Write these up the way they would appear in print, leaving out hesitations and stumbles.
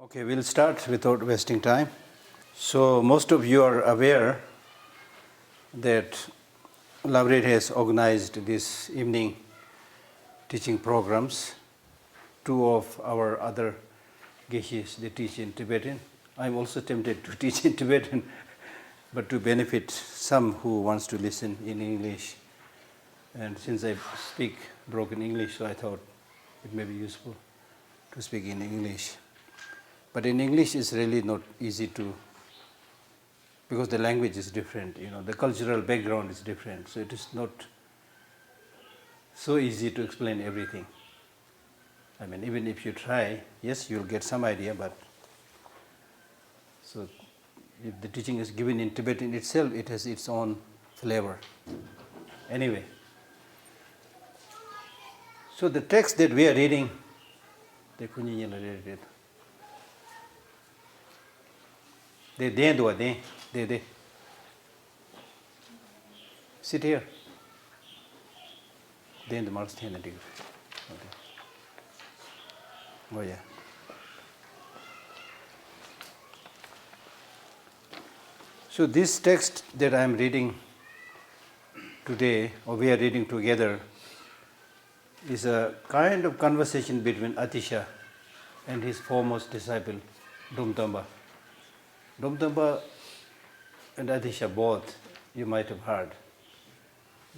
Okay, we'll start without wasting time. So most of you are aware that Library has organized this evening teaching programs. Two of our other Geshes, they teach in Tibetan. I'm also tempted to teach in Tibetan, but to benefit some who wants to listen in English. And since I speak broken English, so I thought it may be useful to speak in English. But in English, it's really not easy to, because the language is different, the cultural background is different, so it is not so easy to explain everything. I mean, even if you try, yes, you'll get some idea, but so if the teaching is given in Tibetan itself, it has its own flavor. Anyway, so the text that we are reading, they sit here. Then the Mars Oh yeah. So this text that I am reading today, or we are reading together, is a kind of conversation between Atisha and his foremost disciple, Dumtamba. Dumtamba and Atisha both, you might have heard,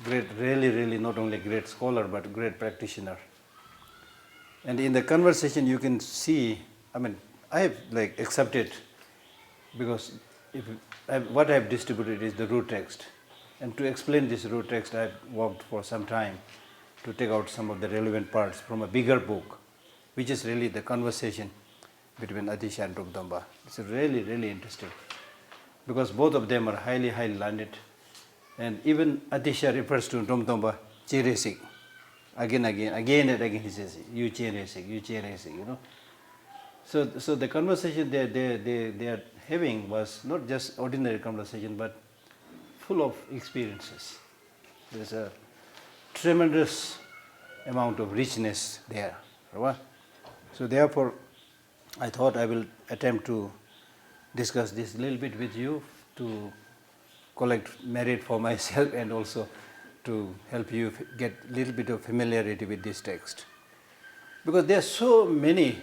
great, really not only great scholar, but great practitioner. And in the conversation you can see, I have accepted, because what I have distributed is the root text. And to explain this root text, I have worked for some time to take out some of the relevant parts from a bigger book, which is really the conversation between Atisha and Dumtamba. It's really interesting, because both of them are highly learned. And even Atisha refers to Dumtamba, Cheresik. Again and again he says, you Cheresik, So the conversation they are having was not just ordinary conversation, but full of experiences. There's a tremendous amount of richness there. So therefore, I thought I will attempt to discuss this a little bit with you to collect merit for myself and also to help you get a little bit of familiarity with this text. Because there are so many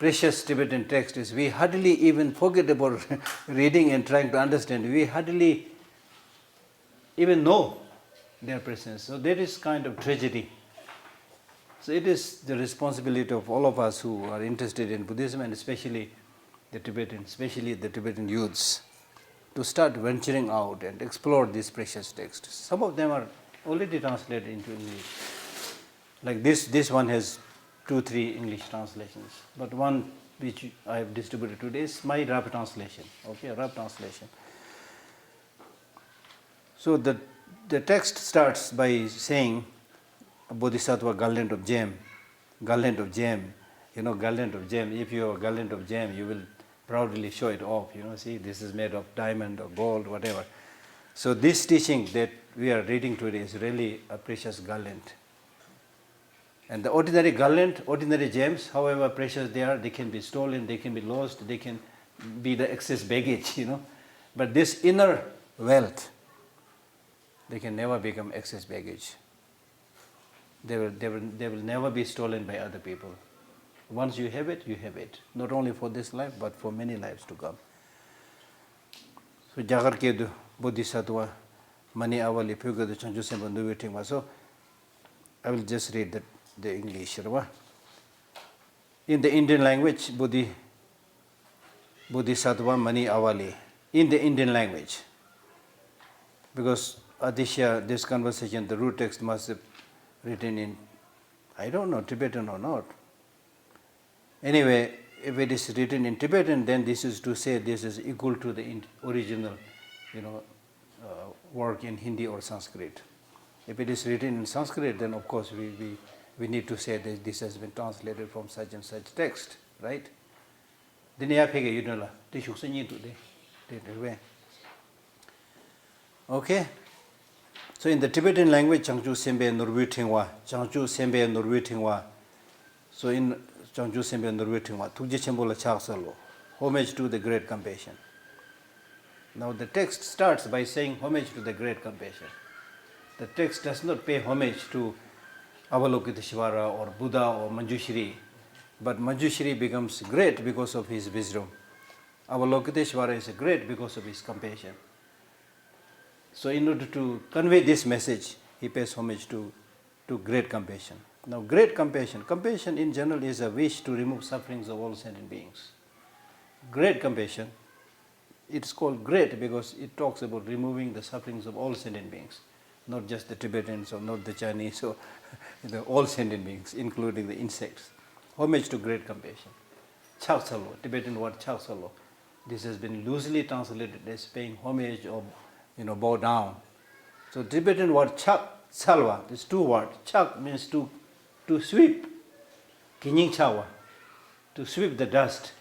precious Tibetan texts, we hardly even forget about reading and trying to understand. We hardly even know their presence. So that is kind of tragedy. So it is the responsibility of all of us who are interested in Buddhism, and especially the Tibetan youths, to start venturing out and explore these precious texts. Some of them are already translated into English. Like this one has 2-3 English translations, but one which I have distributed today is my rough translation. Okay, rough translation. So the text starts by saying, Bodhisattva Garland of Gem. Garland of Gem. Garland of Gem. If you have a garland of gem, you will proudly show it off. See, this is made of diamond or gold, whatever. So this teaching that we are reading today is really a precious garland. And the ordinary garland, ordinary gems, however precious they are, they can be stolen, they can be lost, they can be the excess baggage, But this inner wealth, they can never become excess baggage. They will never be stolen by other people. Once you have it, you have it. Not only for this life, but for many lives to come. So Jagar Kedu Bodhisattva Mani Avali Pugadu Chanju Sembandu Vitingwa. So I will just read the English. In the Indian language, Bodhisattva Mani Avali. In the Indian language. Because Atisha, this conversation, the root text must have written in, I don't know, Tibetan or not. Anyway, if it is written in Tibetan, then this is to say this is equal to the original, work in Hindi or Sanskrit. If it is written in Sanskrit, then of course we need to say that this has been translated from such and such text, right? Okay. So in the Tibetan language, Changchu Sembe Nurvu Tingwa, Changchu Sembe Nurvu Tingwa. So Changju Sembe Nurwetingwa, Tukje Chembola Chaksalo, homage to the great compassion. Now the text starts by saying homage to the great compassion. The text does not pay homage to Avalokiteshvara or Buddha or Manjushri, but Manjushri becomes great because of his wisdom. Avalokiteshvara is great because of his compassion. So in order to convey this message, he pays homage to great compassion. Now great compassion, compassion in general is a wish to remove sufferings of all sentient beings. Great compassion, it's called great because it talks about removing the sufferings of all sentient beings, not just the Tibetans or not the Chinese or all sentient beings, including the insects. Homage to great compassion. Chaksalo, Tibetan word chaksalo. This has been loosely translated as paying homage or bow down. So Tibetan word chak, salwa, there's two words. Chak means to sweep, kinying chawa, to sweep the dust.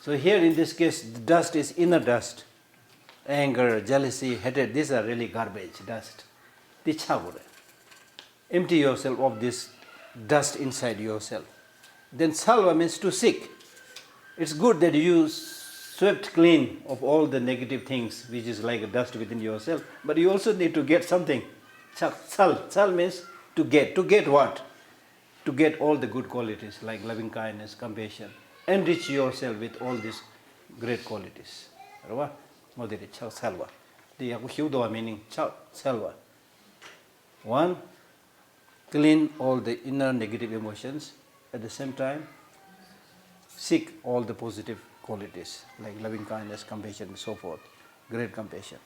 So here in this case, the dust is inner dust. Anger, jealousy, hatred, these are really garbage, dust. Empty yourself of this dust inside yourself. Then salva means to seek. It's good that you swept clean of all the negative things, which is like a dust within yourself, but you also need to get something. Sal means to get. To get what? To get all the good qualities like loving kindness, compassion. Enrich yourself with all these great qualities. Salva. The Yakushudwa meaning salva. One, clean all the inner negative emotions. At the same time, seek all the positive qualities like loving kindness, compassion, and so forth. Great compassion.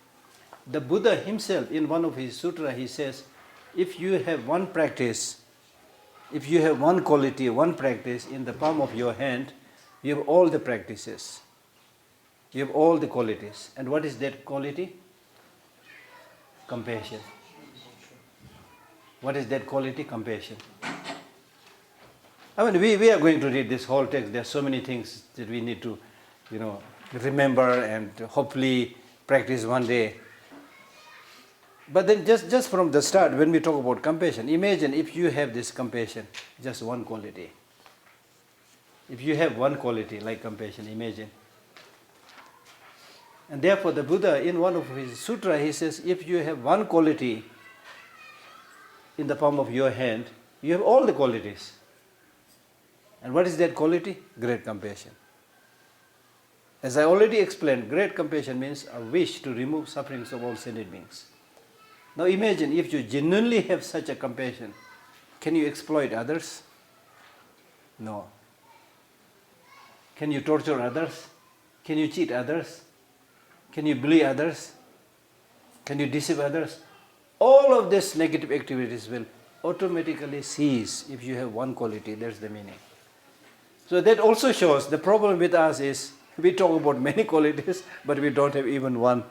The Buddha himself, in one of his sutras, he says, if you have one practice, if you have one quality, one practice in the palm of your hand, you have all the practices. You have all the qualities. And what is that quality? Compassion. What is that quality? Compassion. I mean, we are going to read this whole text. There are so many things that we need to, remember and hopefully practice one day. But then just from the start, when we talk about compassion, imagine if you have this compassion, just one quality. If you have one quality like compassion, imagine. And therefore the Buddha, in one of his sutra, he says, if you have one quality in the palm of your hand, you have all the qualities. And what is that quality? Great compassion. As I already explained, great compassion means a wish to remove sufferings of all sentient beings. Now imagine if you genuinely have such a compassion, can you exploit others? No. Can you torture others? Can you cheat others? Can you bully others? Can you deceive others? All of these negative activities will automatically cease if you have one quality. That's the meaning. So that also shows the problem with us is we talk about many qualities, but we don't have even one.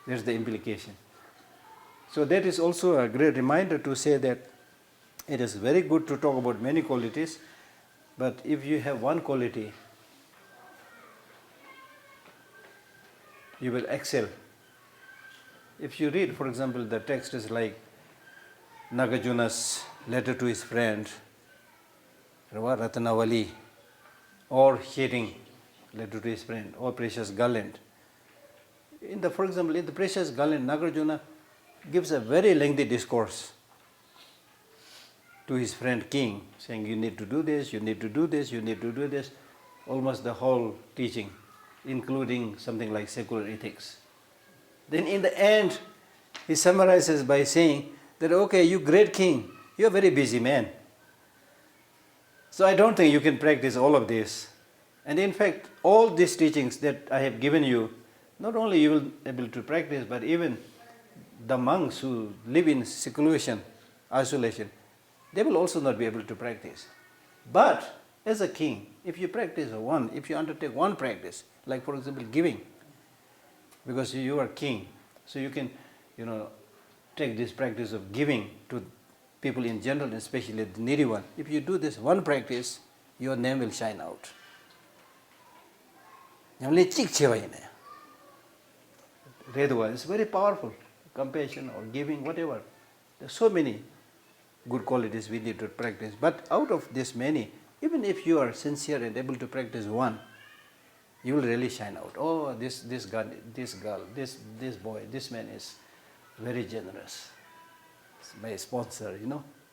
That's the implication. So that is also a great reminder to say that it is very good to talk about many qualities, but if you have one quality, you will excel. If you read, for example, the text is like Nagarjuna's letter to his friend, Ratanavali, or Sharing, letter to his friend, or Precious Garland. For example, in the Precious Garland, Nagarjuna gives a very lengthy discourse to his friend king, saying you need to do this, you need to do this, you need to do this, almost the whole teaching, including something like secular ethics. Then in the end, he summarizes by saying that, okay, you great king, you're a very busy man. So I don't think you can practice all of this. And in fact, all these teachings that I have given you, not only you will be able to practice, but even the monks who live in seclusion, isolation, they will also not be able to practice. But as a king, if you undertake one practice, like for example giving, because you are king, so you can, take this practice of giving to people in general, especially the needy one. If you do this one practice, your name will shine out. Redwa is very powerful. Compassion or giving, whatever. There are so many. good qualities we need to practice. But out of this many, even if you are sincere and able to practice one, you will really shine out. Oh, this girl, this boy, this man is very generous. It's my sponsor,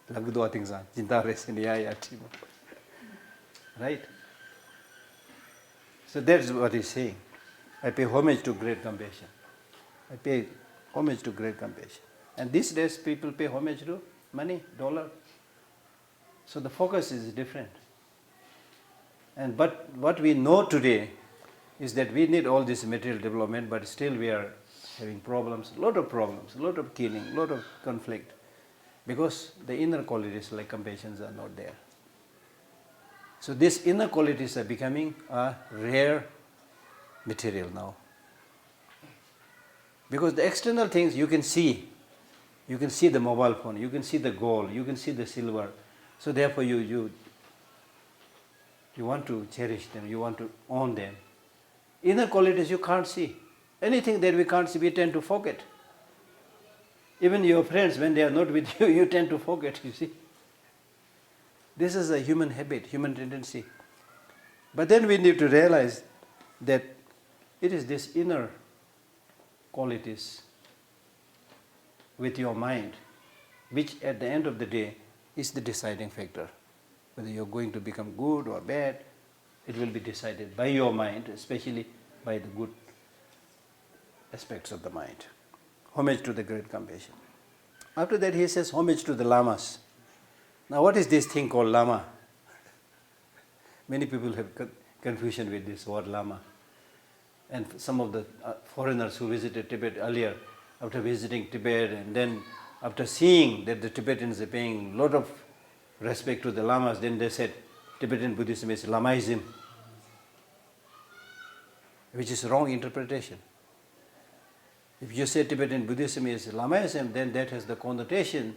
Lhakdor things on. Right? So that's what he's saying. I pay homage to great compassion. I pay homage to great compassion. And these days people pay homage to money, dollar. So the focus is different. But what we know today is that we need all this material development, but still we are having problems, a lot of killing, a lot of conflict, because the inner qualities like compassion are not there. So these inner qualities are becoming a rare material now. Because the external things you can see the mobile phone, you can see the gold, you can see the silver. So therefore you want to cherish them, you want to own them. Inner qualities you can't see. Anything that we can't see, we tend to forget. Even your friends, when they are not with you, you tend to forget, you see. This is a human habit, human tendency. But then we need to realize that it is this inner qualities with your mind, which at the end of the day is the deciding factor. Whether you're going to become good or bad, it will be decided by your mind, especially by the good aspects of the mind. Homage to the great compassion. After that he says homage to the lamas. Now what is this thing called lama? Many people have confusion with this word lama. And some of the foreigners who visited Tibet earlier, after visiting Tibet and then after seeing that the Tibetans are paying a lot of respect to the lamas, then they said Tibetan Buddhism is Lamaism, which is wrong interpretation. If you say Tibetan Buddhism is Lamaism, then that has the connotation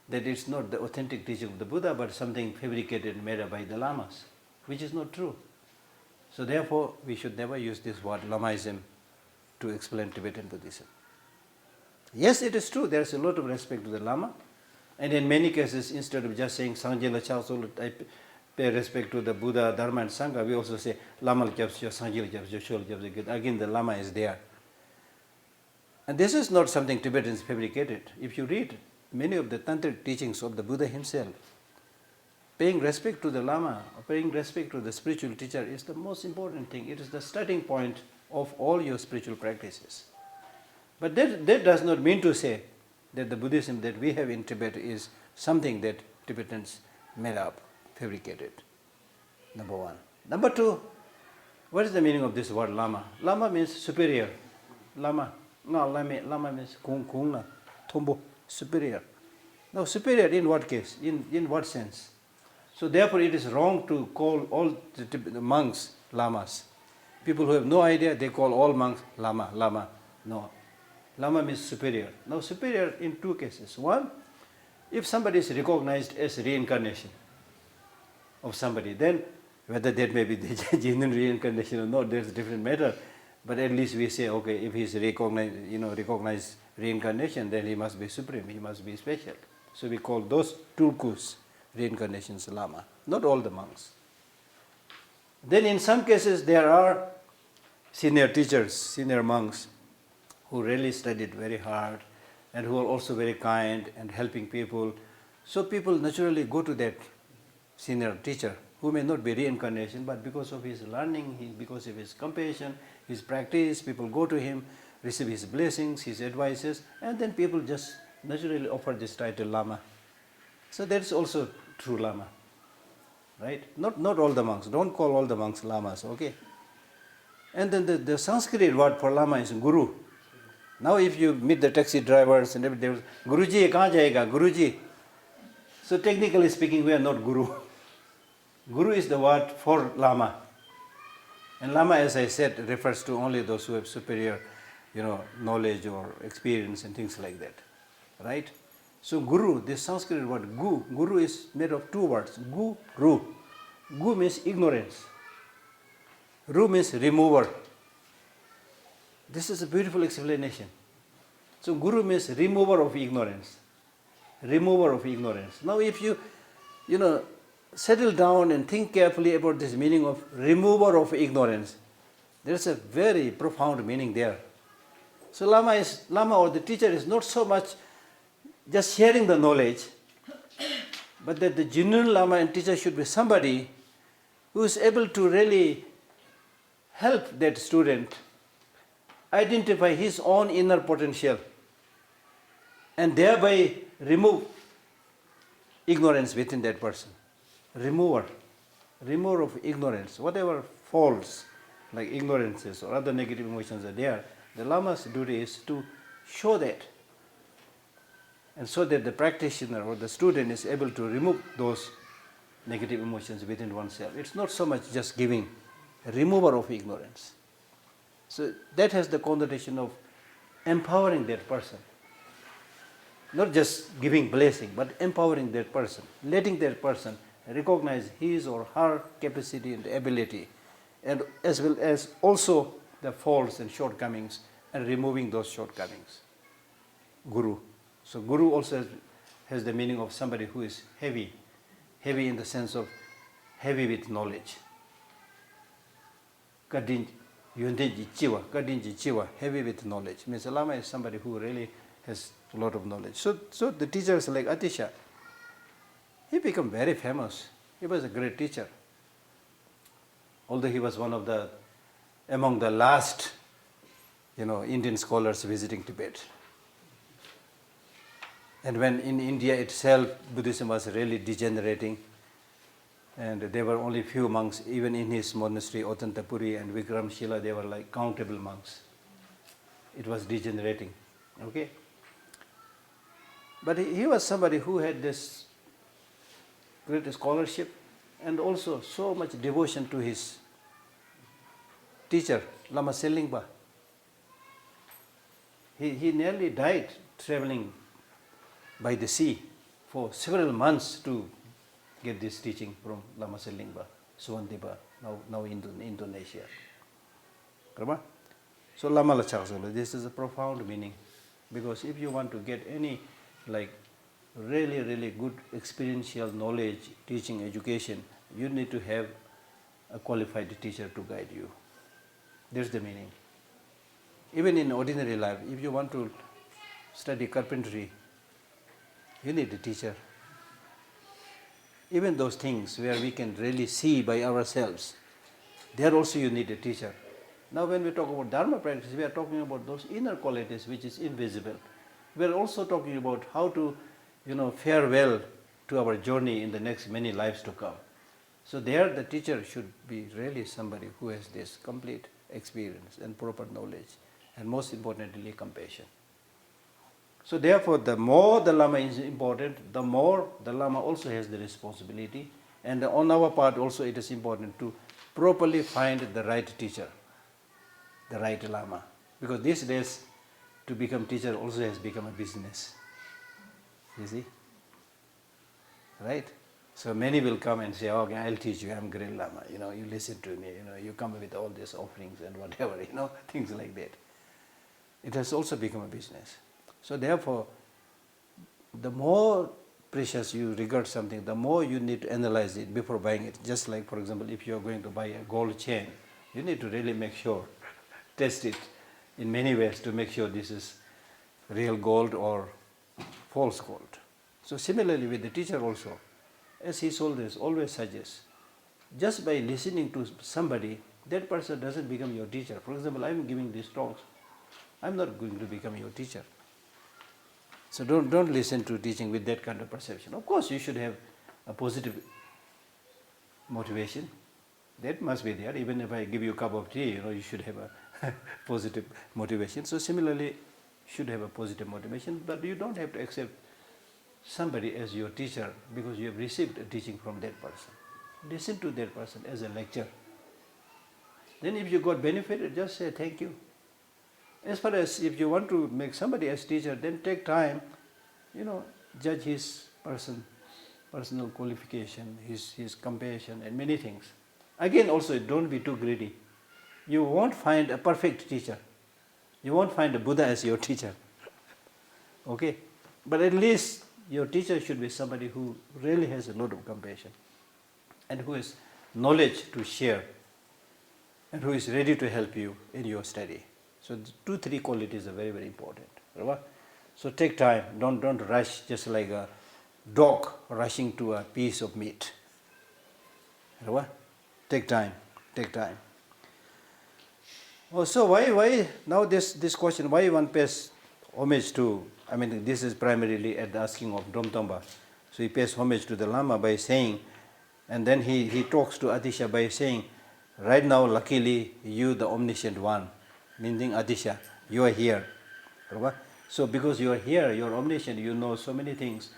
that it's not the authentic teaching of the Buddha, but something fabricated and made up by the lamas, which is not true. So therefore, we should never use this word Lamaism to explain Tibetan Buddhism. Yes, it is true, there is a lot of respect to the Lama, and in many cases, instead of just saying Sangye Lachao, I pay respect to the Buddha, Dharma and Sangha, we also say Lama Kyapsyo, Sangye Kyapsyo, Shol Kyapsyo. Again, the Lama is there. And this is not something Tibetans fabricated. If you read many of the tantric teachings of the Buddha himself, paying respect to the Lama, or paying respect to the spiritual teacher is the most important thing. It is the starting point of all your spiritual practices. But that does not mean to say that the Buddhism that we have in Tibet is something that Tibetans made up, fabricated. Number one. Number two, what is the meaning of this word Lama? Lama means superior. Lama. No, Lama means kung, tombo, superior. Now, superior in what case? In what sense? So therefore it is wrong to call all the monks lamas. People who have no idea, they call all monks lama. No. Lama means superior. Now superior in two cases. One, if somebody is recognized as reincarnation of somebody, then whether that may be the genuine reincarnation or not, that's a different matter. But at least we say, okay, if he is recognized reincarnation, then he must be supreme, he must be special. So we call those tulkus reincarnations lama, not all the monks. Then in some cases there are senior teachers, senior monks who really studied very hard and who are also very kind and helping people. So people naturally go to that senior teacher who may not be reincarnation, but because of his learning, because of his compassion, his practice, people go to him, receive his blessings, his advices, and then people just naturally offer this title Lama. So that's also true Lama, right? Not all the monks. Don't call all the monks Lamas, okay? And then the Sanskrit word for Lama is Guru. Now if you meet the taxi drivers and everything, Guruji, kahan jayega? Guruji. So technically speaking, we are not Guru. Guru is the word for Lama. And Lama, as I said, refers to only those who have superior, knowledge or experience and things like that, right? So Guru, this Sanskrit word Guru is made of two words, Gu, Gu means ignorance. Ru means remover. This is a beautiful explanation. So Guru means remover of ignorance. remover of ignorance. Now if you settle down and think carefully about this meaning of remover of ignorance, there's a very profound meaning there. So Lama or the teacher is not so much just sharing the knowledge, but that the genuine Lama and teacher should be somebody who is able to really help that student identify his own inner potential and thereby remove ignorance within that person. Remover of ignorance, whatever faults like ignorances or other negative emotions are there, the Lama's duty is to show that, and so that the practitioner or the student is able to remove those negative emotions within oneself. It's not so much just giving, a remover of ignorance. So that has the connotation of empowering that person. Not just giving blessing, but empowering that person, letting that person recognize his or her capacity and ability, and as well as also the faults and shortcomings, and removing those shortcomings. Guru. So Guru also has the meaning of somebody who is heavy in the sense of heavy with knowledge. Heavy with knowledge. Means a Lama is somebody who really has a lot of knowledge. So the teachers like Atisha, he became very famous. He was a great teacher. Although he was among the last, Indian scholars visiting Tibet. And when in India itself, Buddhism was really degenerating, and there were only few monks, even in his monastery, Otantapuri and Vikramshila, they were like countable monks. It was degenerating, okay? But he was somebody who had this great scholarship and also so much devotion to his teacher, Lama Selingpa. He nearly died traveling by the sea for several months to get this teaching from Lama Selingpa, Suwantipa, now in Indonesia. So Lama Lachakzolo, this is a profound meaning, because if you want to get any really, really good experiential knowledge, teaching, education, you need to have a qualified teacher to guide you. There's the meaning. Even in ordinary life, if you want to study carpentry, you need a teacher. Even those things where we can really see by ourselves, there also you need a teacher. Now when we talk about Dharma practice, we are talking about those inner qualities which is invisible. We are also talking about how to, fare well to our journey in the next many lives to come. So there the teacher should be really somebody who has this complete experience and proper knowledge, and most importantly, compassion. So therefore, the more the Lama is important, the more the Lama also has the responsibility, and on our part also it is important to properly find the right teacher, the right Lama. Because these days, to become teacher also has become a business. You see? Right? So many will come and say, okay, I'll teach you, I'm great Lama, you listen to me, you come with all these offerings and whatever, things like that. It has also become a business. So therefore, the more precious you regard something, the more you need to analyze it before buying it. Just like, for example, if you are going to buy a gold chain, you need to really make sure, test it in many ways to make sure this is real gold or false gold. So similarly with the teacher also, as he always suggests, just by listening to somebody, that person doesn't become your teacher. For example, I'm giving these talks. I'm not going to become your teacher. So don't listen to teaching with that kind of perception. Of course, you should have a positive motivation. That must be there. Even if I give you a cup of tea, you should have a positive motivation. So similarly, you should have a positive motivation, but you don't have to accept somebody as your teacher because you have received a teaching from that person. Listen to that person as a lecture. Then if you got benefited, just say thank you. As far as if you want to make somebody as teacher, then take time, judge his personal qualification, his compassion and many things. Again also, don't be too greedy. You won't find a perfect teacher. You won't find a Buddha as your teacher. Okay? But at least your teacher should be somebody who really has a lot of compassion and who has knowledge to share and who is ready to help you in your study. So the 2-3 qualities are very, very important. So take time, don't rush just like a dog rushing to a piece of meat. Take time. So why now this question, why one pays homage to, this is primarily at the asking of Dromtompa. So he pays homage to the Lama by saying, and then he talks to Atisha by saying, right now luckily you the omniscient one, meaning Atisha, you are here. So because you are here, you are omniscient, you know so many things,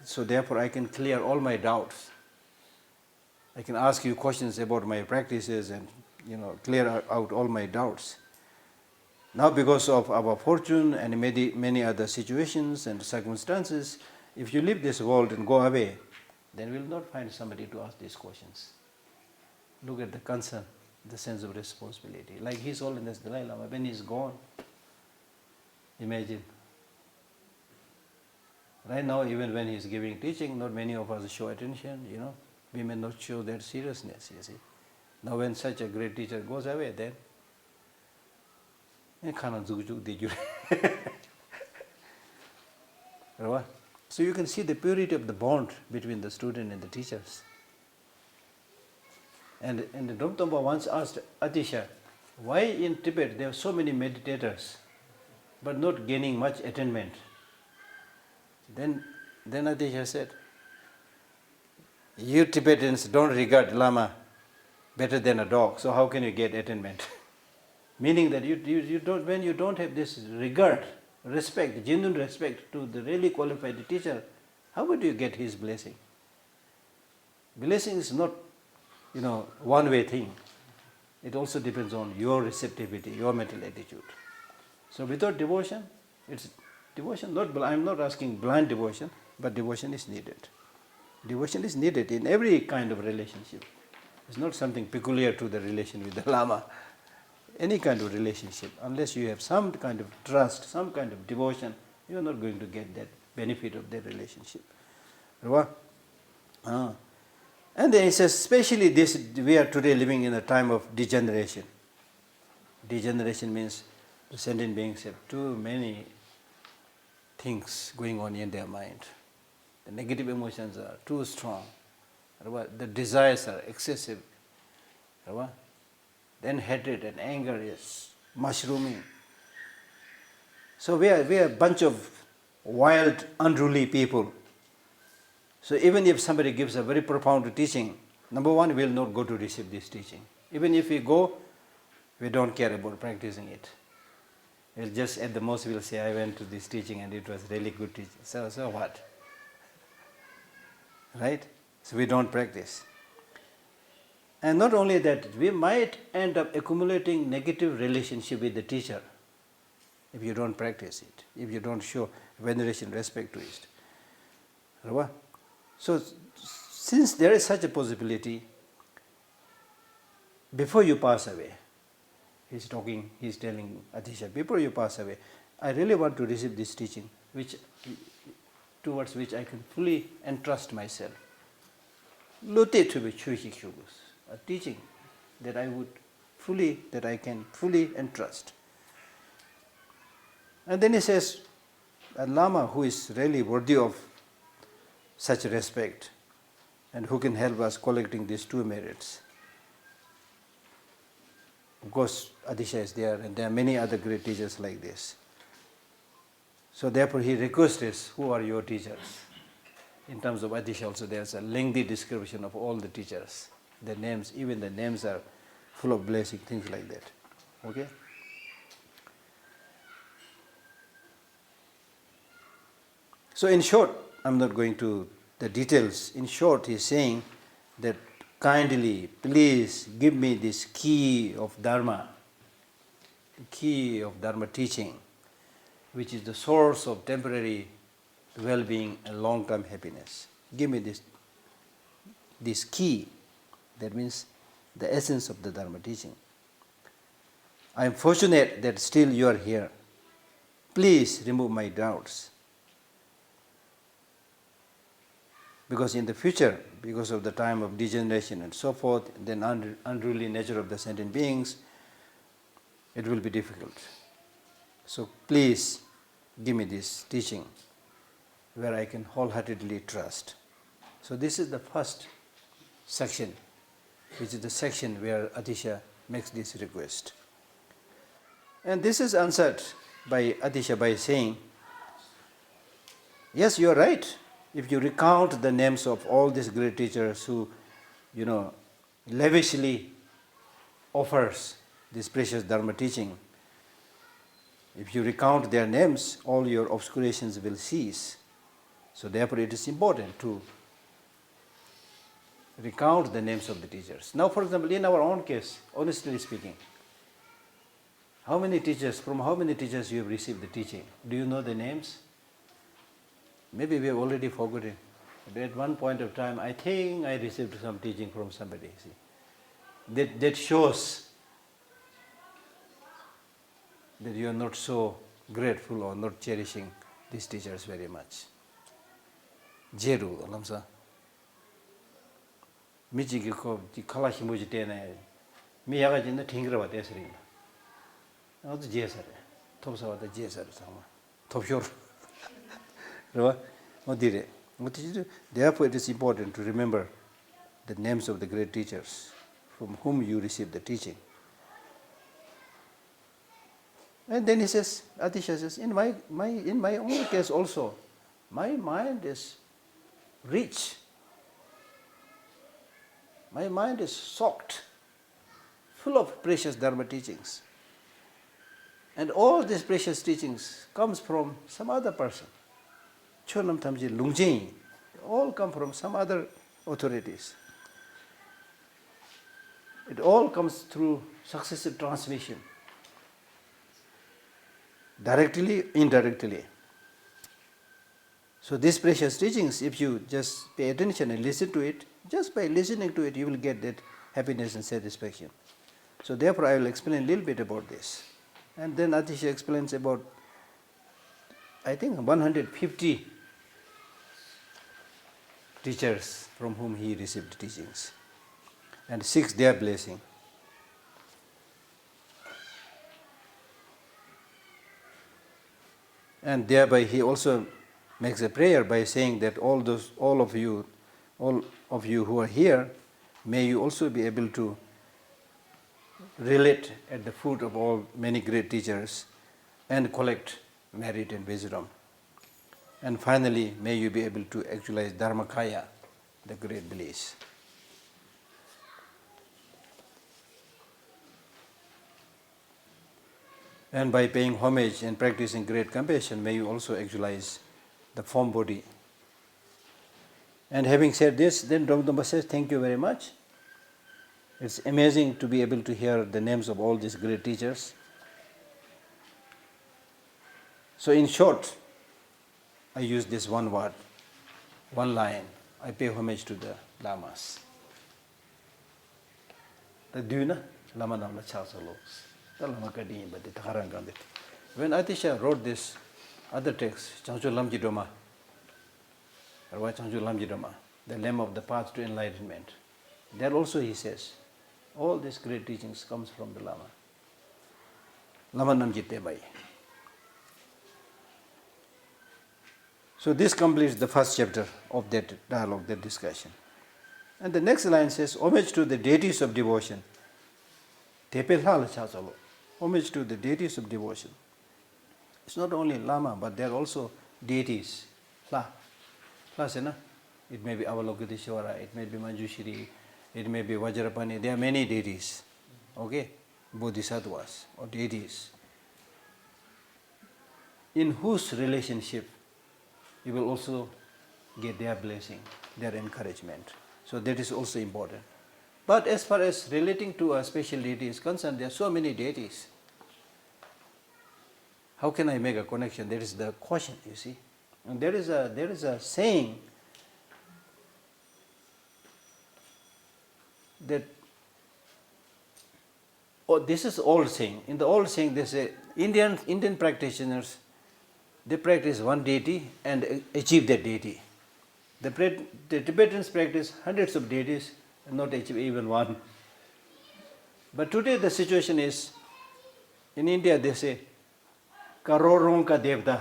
so therefore I can clear all my doubts. I can ask you questions about my practices and clear out all my doubts. Now because of our fortune and many other situations and circumstances, if you leave this world and go away, then we will not find somebody to ask these questions. Look at the concern, the sense of responsibility. Like His Holiness Dalai Lama, when he is gone, imagine. Right now, even when he is giving teaching, not many of us show attention, we may not show that seriousness, you see. Now when such a great teacher goes away, then so you can see the purity of the bond between the student and the teachers. And the Dromtompa once asked Atisha, why in Tibet there are so many meditators but not gaining much attainment? Then Atisha said, you Tibetans don't regard Lama better than a dog, so how can you get attainment? Meaning that you don't, when you don't have this regard, respect, genuine respect to the really qualified teacher, how would you get his blessing? Blessing is not, one-way thing. It also depends on your receptivity, your mental attitude. So without devotion, it's devotion. I'm not asking blind devotion, but devotion is needed. Devotion is needed in every kind of relationship. It's not something peculiar to the relation with the Lama. Any kind of relationship, unless you have some kind of trust, some kind of devotion, you are not going to get that benefit of that relationship. And then he says, especially this, we are today living in a time of degeneration. Degeneration means the sentient beings have too many things going on in their mind. The negative emotions are too strong. The desires are excessive. Then hatred and anger is mushrooming. So we are a bunch of wild, unruly people. So even if somebody gives a very profound teaching, number one, we will not go to receive this teaching. Even if we go, we don't care about practicing it. We'll just, at the most, we'll say, I went to this teaching and it was really good teaching. So what? Right? So we don't practice. And not only that, we might end up accumulating negative relationship with the teacher if you don't practice it, if you don't show veneration, respect to it. So since there is such a possibility, before you pass away, he's telling Atisha, before you pass away, I really want to receive this teaching, towards which I can fully entrust myself. Lote to be a teaching that I can fully entrust. And then he says, a Lama who is really worthy of such respect and who can help us collecting these two merits. Of course, Atisha is there, and there are many other great teachers like this. So therefore he requests, who are your teachers? In terms of Atisha also, there's a lengthy description of all the teachers. The names, even the names are full of blessing, things like that. Okay? So in short, I'm not going to the details. In short, he's saying that kindly, please give me this key of Dharma, the key of Dharma teaching, which is the source of temporary well-being and long-term happiness. Give me this key. That means the essence of the Dharma teaching. I am fortunate that still you are here. Please remove my doubts. Because in the future, because of the time of degeneration and so forth, then unruly nature of the sentient beings, it will be difficult. So please give me this teaching where I can wholeheartedly trust. So this is the first section, which is the section where Atisha makes this request. And this is answered by Atisha by saying, yes, you are right. If you recount the names of all these great teachers who, lavishly offers this precious Dharma teaching, if you recount their names, all your obscurations will cease. So therefore it is important to recount the names of the teachers. Now, for example, in our own case, honestly speaking, from how many teachers you have received the teaching? Do you know the names? Maybe we have already forgotten. But at one point of time, I think I received some teaching from somebody. See, that shows that you are not so grateful or not cherishing these teachers very much. Jeru, alamsa. Michi ko kala himuji tena. Mi yaga jinda thingra wa tesri. Ado jesare. Topsa wa da jesare sama. Topyor. Therefore, it is important to remember the names of the great teachers from whom you received the teaching. And then he says, Atisha says, in my own case also, my mind is rich. My mind is soaked, full of precious Dharma teachings. And all these precious teachings comes from some other person. Chonam Tamji Lungjing, all come from some other authorities. It all comes through successive transmission, directly, indirectly. So these precious teachings, if you just pay attention and listen to it, just by listening to it, you will get that happiness and satisfaction. So therefore, I will explain a little bit about this. And then Atisha explains about, I think, 150 teachers from whom he received teachings, and 6 their blessing. And thereby he also makes a prayer by saying that all of you who are here, may you also be able to relate at the foot of all many great teachers and collect merit and wisdom. And finally, may you be able to actualize Dharmakaya, the great bliss. And by paying homage and practicing great compassion, may you also actualize the form body. And having said this, then Dhamma says, thank you very much. It's amazing to be able to hear the names of all these great teachers. So in short, I use this one word, one line. I pay homage to the lamas. The duna, lama namla chasalos. When Atisha wrote this other text, Changchu Lamji Doma, the lamb of the path to enlightenment, there also he says, all these great teachings comes from the Lama. Lama Namji Tebai. So this completes the first chapter of that dialogue, that discussion. And the next line says, homage to the deities of devotion. Homage to the deities of devotion. It's not only Lama, but there are also deities. It may be Avalokiteshvara, it may be Manjushri, it may be Vajrapani. There are many deities, okay? Bodhisattvas or deities, in whose relationship you will also get their blessing, their encouragement. So that is also important. But as far as relating to a special deity is concerned, there are so many deities. How can I make a connection? That is the question, you see. And there is a saying that, this is old saying. In the old saying, they say Indian practitioners, they practice one deity and achieve that deity. The Tibetans practice hundreds of deities and not achieve even one. But today the situation is, in India they say, karoron ka devta.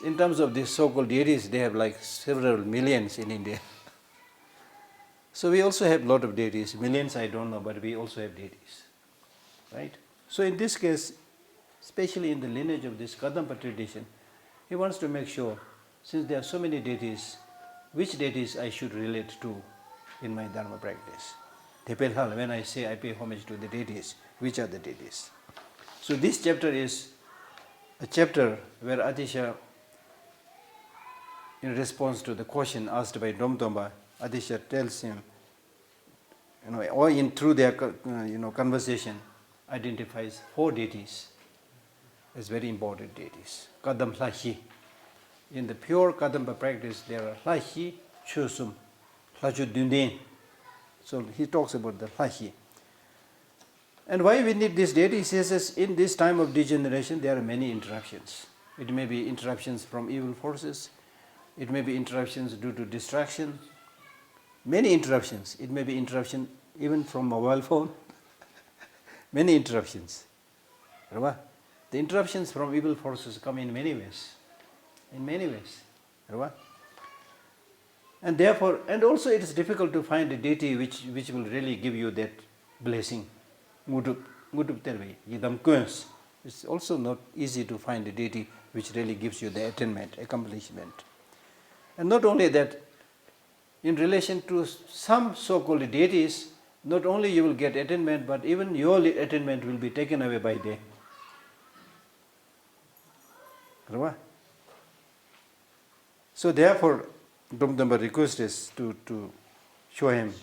In terms of these so-called deities, they have like several millions in India. So we also have a lot of deities. Millions I don't know, but we also have deities. Right? So in this case, especially in the lineage of this Kadampa tradition, he wants to make sure, since there are so many deities, which deities I should relate to in my Dharma practice. When I say I pay homage to the deities, which are the deities? So this chapter is a chapter where Atisha, in response to the question asked by Domtomba, Atisha tells him, or through their conversation, identifies 4 deities as very important deities. Kadam Hlahi. In the pure Kadampa practice, there are Hlahi, Chusum, Hlaju Dundin. So he talks about the Hlahi. And why we need this deity? He says, in this time of degeneration, there are many interruptions. It may be interruptions from evil forces. It may be interruptions due to distraction. Many interruptions. It may be interruption even from mobile phone. Many interruptions. The interruptions from evil forces come in many ways. In many ways. And therefore, and also it is difficult to find a deity which will really give you that blessing. It's also not easy to find a deity which really gives you the attainment, accomplishment. And not only that, in relation to some so-called deities, not only you will get attainment, but even your attainment will be taken away by them. So therefore, Domdamba requests us to show him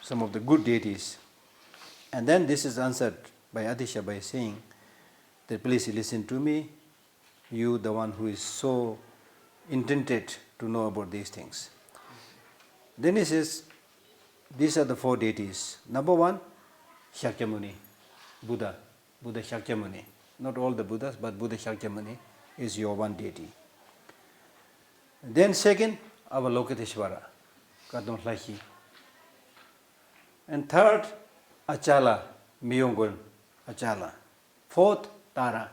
some of the good deities. And then this is answered by Atisha by saying that please listen to me, you the one who is so intended to know about these things. Then he says, these are the 4 deities. Number 1, Shakyamuni, Buddha Shakyamuni. Not all the Buddhas, but Buddha Shakyamuni is your one deity. Then second, Avalokiteshvara, Kadam Hlahi. And third, Achala, Miyongun, Achala. 4th, Tara.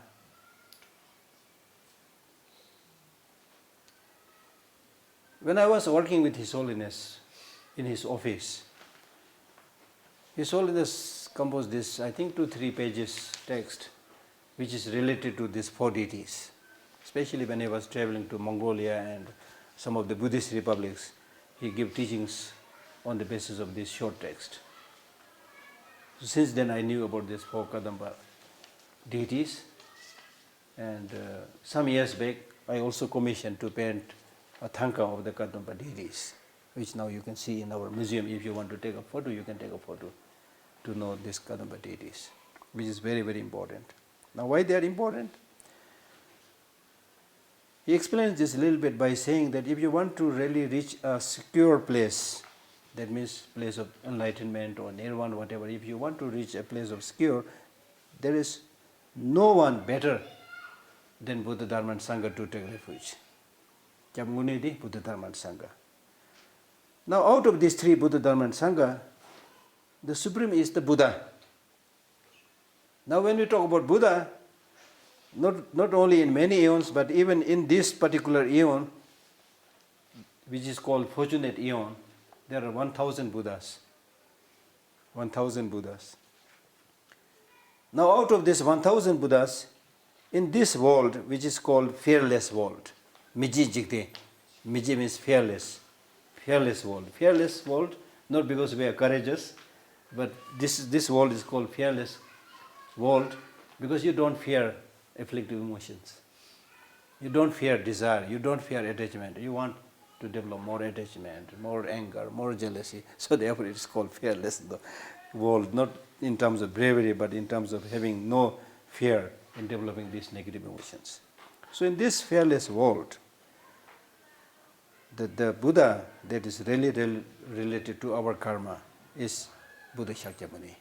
When I was working with His Holiness in his office, His Holiness composed this, I think 2-3 pages text, which is related to these 4 deities. Especially when he was traveling to Mongolia and some of the Buddhist republics, he gave teachings on the basis of this short text. So since then I knew about these 4 Kadampa deities, and some years back I also commissioned to paint a Thanka of the Kadampa deities, which now you can see in our museum. If you want to take a photo, you can take a photo to know these Kadampa deities, which is very, very important. Now why they are important? He explains this a little bit by saying that if you want to really reach a secure place, that means place of enlightenment or nirvana, whatever, if you want to reach a place of secure, there is no one better than Buddha, Dharma and Sangha to take refuge. Kyamgunedi, Buddha, Dharma and Sangha. Now out of these 3, Buddha, Dharma and Sangha, the supreme is the Buddha. Now when we talk about Buddha, not only in many eons, but even in this particular eon, which is called Fortunate Eon, there are 1,000 Buddhas. 1,000 Buddhas. Now out of this 1,000 Buddhas, in this world, which is called fearless world, Miji Jigde, Miji means fearless, fearless world, not because we are courageous, but this world is called fearless world because you don't fear afflictive emotions. You don't fear desire, you don't fear attachment. You want to develop more attachment, more anger, more jealousy. So therefore it is called fearless world, not in terms of bravery, but in terms of having no fear in developing these negative emotions. So in this fearless world, the Buddha that is really related to our karma is Buddha Shakyamuni.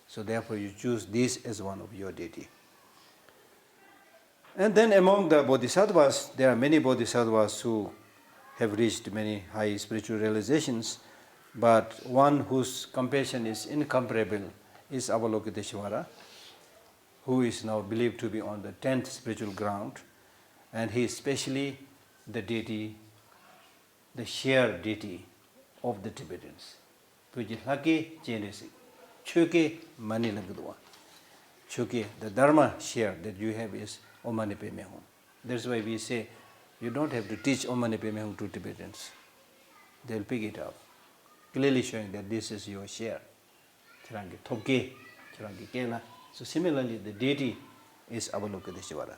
So therefore you choose this as one of your deity. And then among the bodhisattvas, there are many bodhisattvas who have reached many high spiritual realizations, but one whose compassion is incomparable is Avalokiteshvara, who is now believed to be on the 10th spiritual ground, and he is especially the deity, the shared deity of the Tibetans. Chuke mani lagdwa. Chuke, the Dharma share that you have is Om Mani Padme Hum. That's why we say you don't have to teach Om Mani Padme Hum to Tibetans. They'll pick it up, clearly showing that this is your share. Chirangi Thoke, Chirangi Kela. So similarly, the deity is Avalokiteshvara.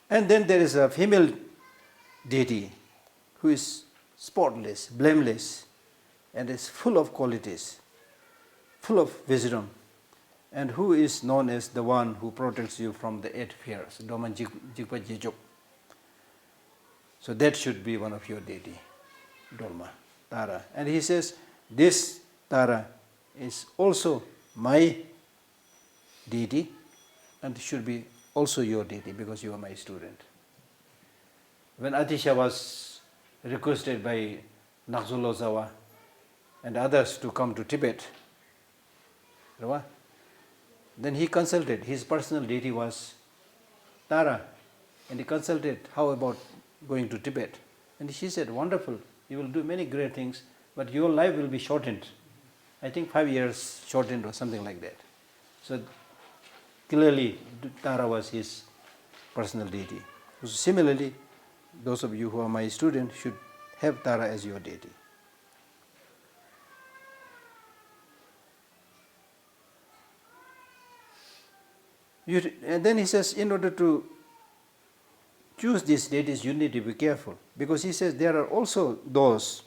And then there is a female deity who is spotless, blameless, and is full of qualities, full of wisdom, and who is known as the one who protects you from the 8 fears. Doman Jikpa Jijok. So that should be one of your deity, Dolma, Tara. And he says, this Tara is also my deity and should be also your deity because you are my student. When Atisha was requested by Naksul Ozawa and others to come to Tibet, then he consulted. His personal deity was Tara, and he consulted, how about going to Tibet? And she said, wonderful, you will do many great things, but your life will be shortened. I think 5 years shortened or something like that. So clearly Tara was his personal deity. So similarly, those of you who are my students should have Tara as your deity. And then he says, in order to choose these deities, you need to be careful. Because he says there are also those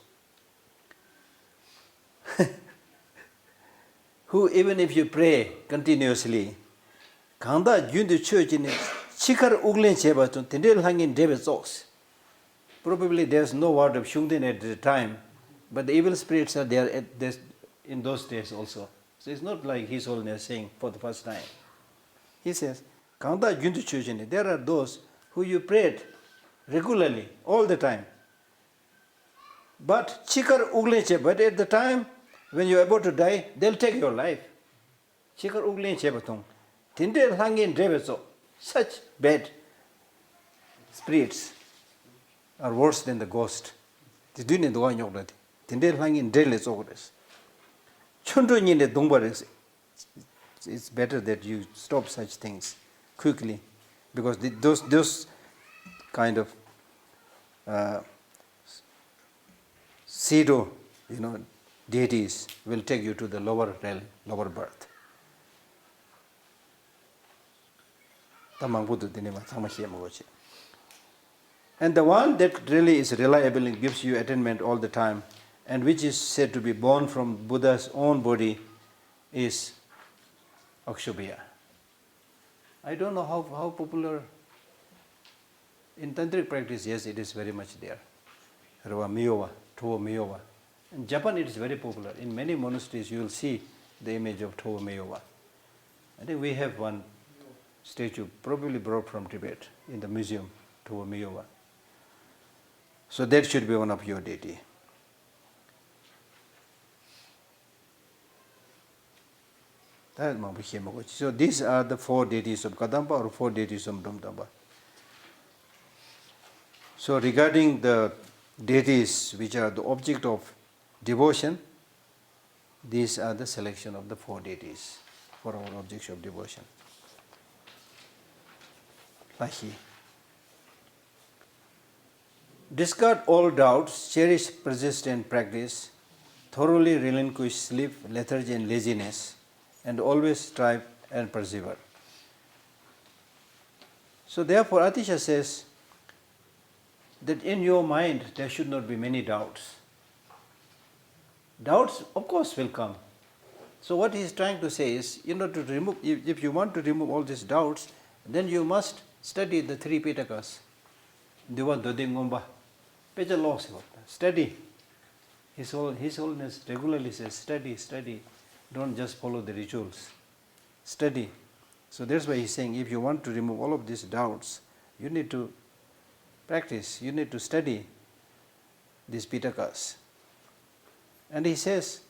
who, even if you pray continuously, Kanda Jundu Church in Chikar Uglen Chebatun, Tindel Hangin David Sox. Probably there's no word of Shungden at the time, but the evil spirits are there in those days also. So it's not like His Holiness saying for the first time. He says, Kanda Jundu Church in there are those who you prayed regularly, all the time. But Chikar Uglen but at the time when you're about to die, they'll take your life. Chikar Uglen Chebatung. Tindel Hangin Dreveso. Such bad spirits are worse than the ghost. Tindel Hangin Dreles Ogres. Chundun the Dumbares. It's better that you stop such things quickly, because those kind of pseudo, deities will take you to the lower realm, lower birth. And the one that really is reliable and gives you attainment all the time, and which is said to be born from Buddha's own body, is Akshobhya. I don't know how popular in tantric practice. Yes, it is very much there. Rava Miyowa, Towa Miyowa. In Japan, it is very popular. In many monasteries, you will see the image of Towa Miyowa. I think we have one statue, probably brought from Tibet, in the museum, Towa Miyowa. So that should be one of your deity. So these are the 4 deities of Kadampa or 4 deities of Dumdamba. So regarding the deities which are the object of devotion, these are the selection of the 4 deities for our objects of devotion. Lahi. Discard all doubts, cherish persistent practice, thoroughly relinquish sleep, lethargy and laziness, and always strive and persevere. So therefore Atisha says that in your mind there should not be many doubts. Doubts of course will come. So what he is trying to say is, if you want to remove all these doubts, then you must study the 3 Pitakas. Diva Dodingomba. Peja laws. Study. His Holiness regularly says, study. Don't just follow the rituals. Study. So that's why he's saying, if you want to remove all of these doubts, You need to practice, you need to study these Pitakas. And he says,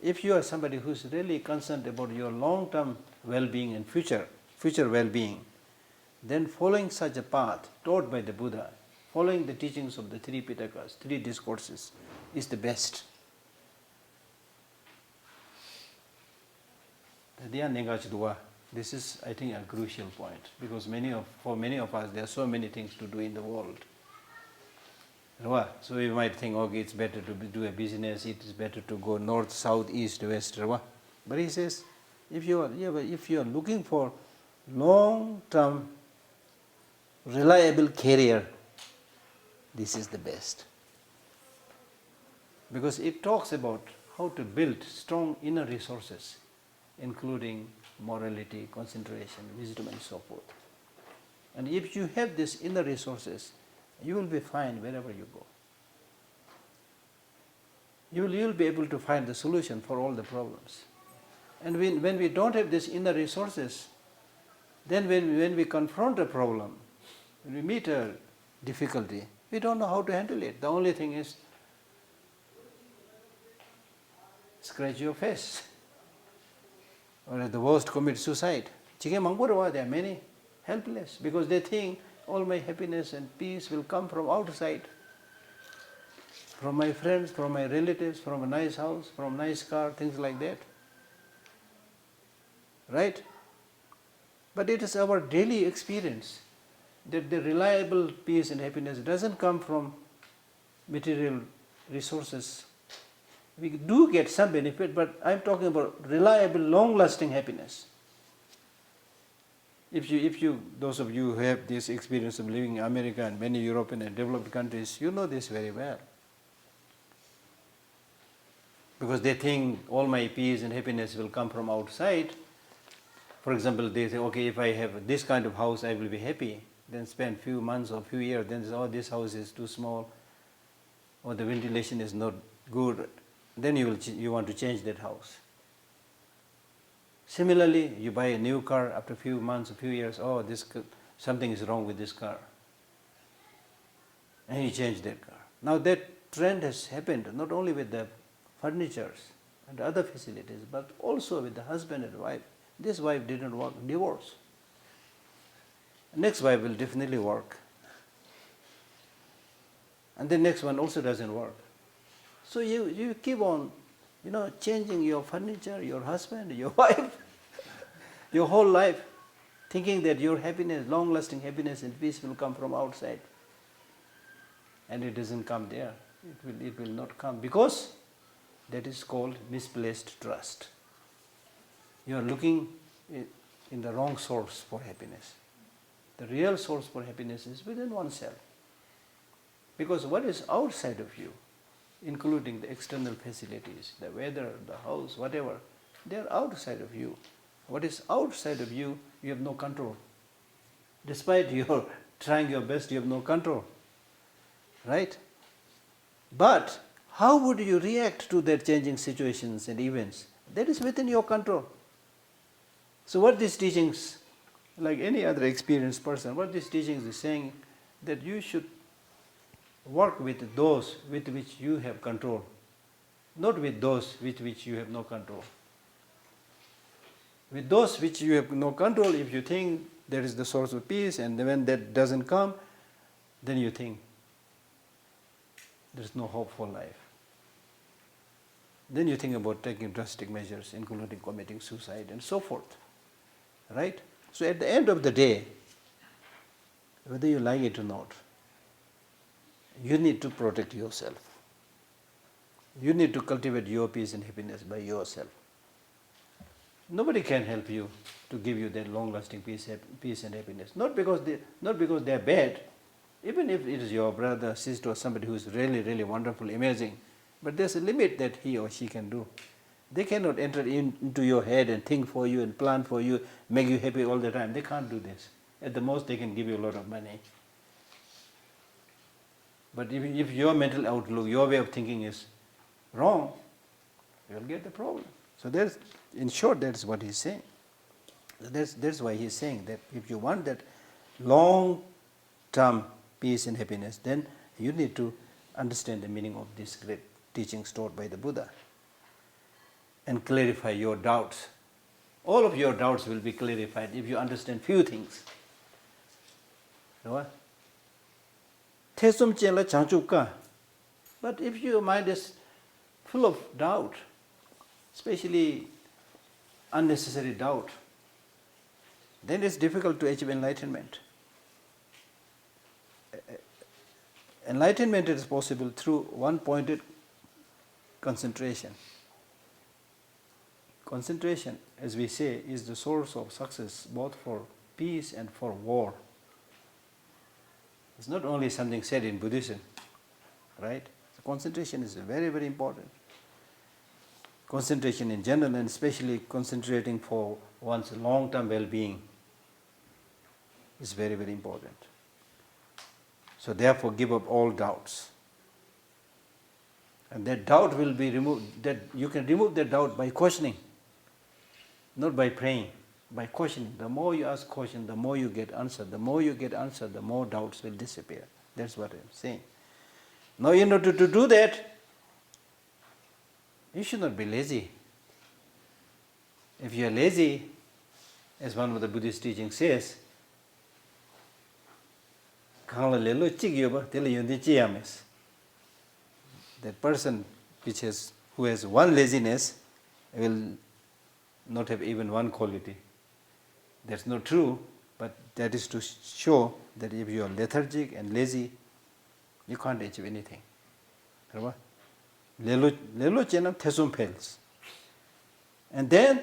if you are somebody who's really concerned about your long-term well-being and future well-being, then following such a path taught by the Buddha, following the teachings of the three Pitakas, three discourses, is the best. This is, I think, a crucial point, because for many of us, there are so many things to do in the world. So we might think, okay, it's better to do a business, it is better to go north, south, east, west. But he says, if you are looking for long-term, reliable career, this is the best. Because it talks about how to build strong inner resources, including morality, concentration, wisdom, and so forth. And if you have these inner resources, you will be fine wherever you go. You will be able to find the solution for all the problems. And when we don't have these inner resources, then when we confront a problem, when we meet a difficulty, we don't know how to handle it. The only thing is, scratch your face. Or at the worst, commit suicide. There are many helpless because they think all my happiness and peace will come from outside, from my friends, from my relatives, from a nice house, from a nice car, things like that. Right? But it is our daily experience that the reliable peace and happiness doesn't come from material resources. We do get some benefit, but I'm talking about reliable, long-lasting happiness. If you, those of you who have this experience of living in America and many European and developed countries, you know this very well. Because they think all my peace and happiness will come from outside. For example, they say, okay, if I have this kind of house, I will be happy. Then spend few months or few years, then say, oh, this house is too small, or the ventilation is not good. Then you want to change that house. Similarly, you buy a new car after a few months, a few years, oh, something is wrong with this car. And you change that car. Now that trend has happened not only with the furnitures and other facilities, but also with the husband and wife. This wife didn't work, divorce. Next wife will definitely work. And the next one also doesn't work. So you keep on, changing your furniture, your husband, your wife, your whole life, thinking that your happiness, long-lasting happiness and peace will come from outside. And it doesn't come there. It will not come, because that is called misplaced trust. You are looking in the wrong source for happiness. The real source for happiness is within oneself. Because what is outside of you, including the external facilities, the weather, the house, whatever, they are outside of you. What is outside of you, you have no control. Despite your trying your best, you have no control. Right? But how would you react to their changing situations and events? That is within your control. So what these teachings, like any other experienced person, what these teachings is saying, that you should work with those with which you have control, not with those with which you have no control. With those which you have no control, if you think there is the source of peace, and when that doesn't come, then you think there is no hope for life. Then you think about taking drastic measures, including committing suicide and so forth. Right? So at the end of the day, whether you like it or not, you need to protect yourself. You need to cultivate your peace and happiness by yourself. Nobody can help you to give you that long-lasting peace and happiness. Not because they are bad. Even if it is your brother, sister, or somebody who is really, really wonderful, amazing, but there's a limit that he or she can do. They cannot enter into your head and think for you and plan for you, make you happy all the time. They can't do this. At the most, they can give you a lot of money. But if your mental outlook, your way of thinking is wrong, you'll get the problem. So in short, that's what he's saying. That's why he's saying that if you want that long term peace and happiness, then you need to understand the meaning of this great teachings taught by the Buddha and clarify your doubts. All of your doubts will be clarified if you understand few things. But if your mind is full of doubt, especially unnecessary doubt, then it's difficult to achieve enlightenment. Enlightenment is possible through one-pointed concentration. Concentration, as we say, is the source of success both for peace and for war. It's not only something said in Buddhism, right? So concentration is very, very important. Concentration in general, and especially concentrating for one's long-term well-being, is very, very important. So therefore give up all doubts. And that doubt will be removed. That you can remove that doubt by questioning, not by praying, by questioning. The more you ask question, the more you get answer. The more you get answer, the more doubts will disappear. That's what I'm saying. Now in order to do that, you should not be lazy. If you are lazy, as one of the Buddhist teaching says, that person who has one laziness will not have even one quality. That's not true, but that is to show that if you are lethargic and lazy, you can't achieve anything. Fails. And then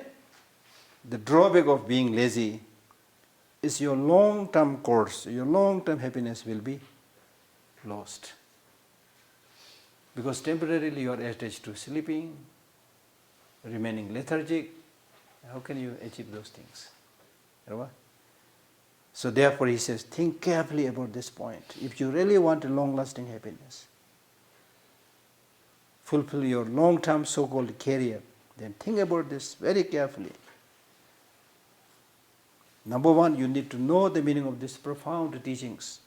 the drawback of being lazy is your long-term course, your long-term happiness will be lost. Because temporarily you are attached to sleeping, remaining lethargic. How can you achieve those things? So therefore he says, think carefully about this point. If you really want a long-lasting happiness, fulfill your long-term so-called career, then think about this very carefully. Number one, you need to know the meaning of these profound teachings.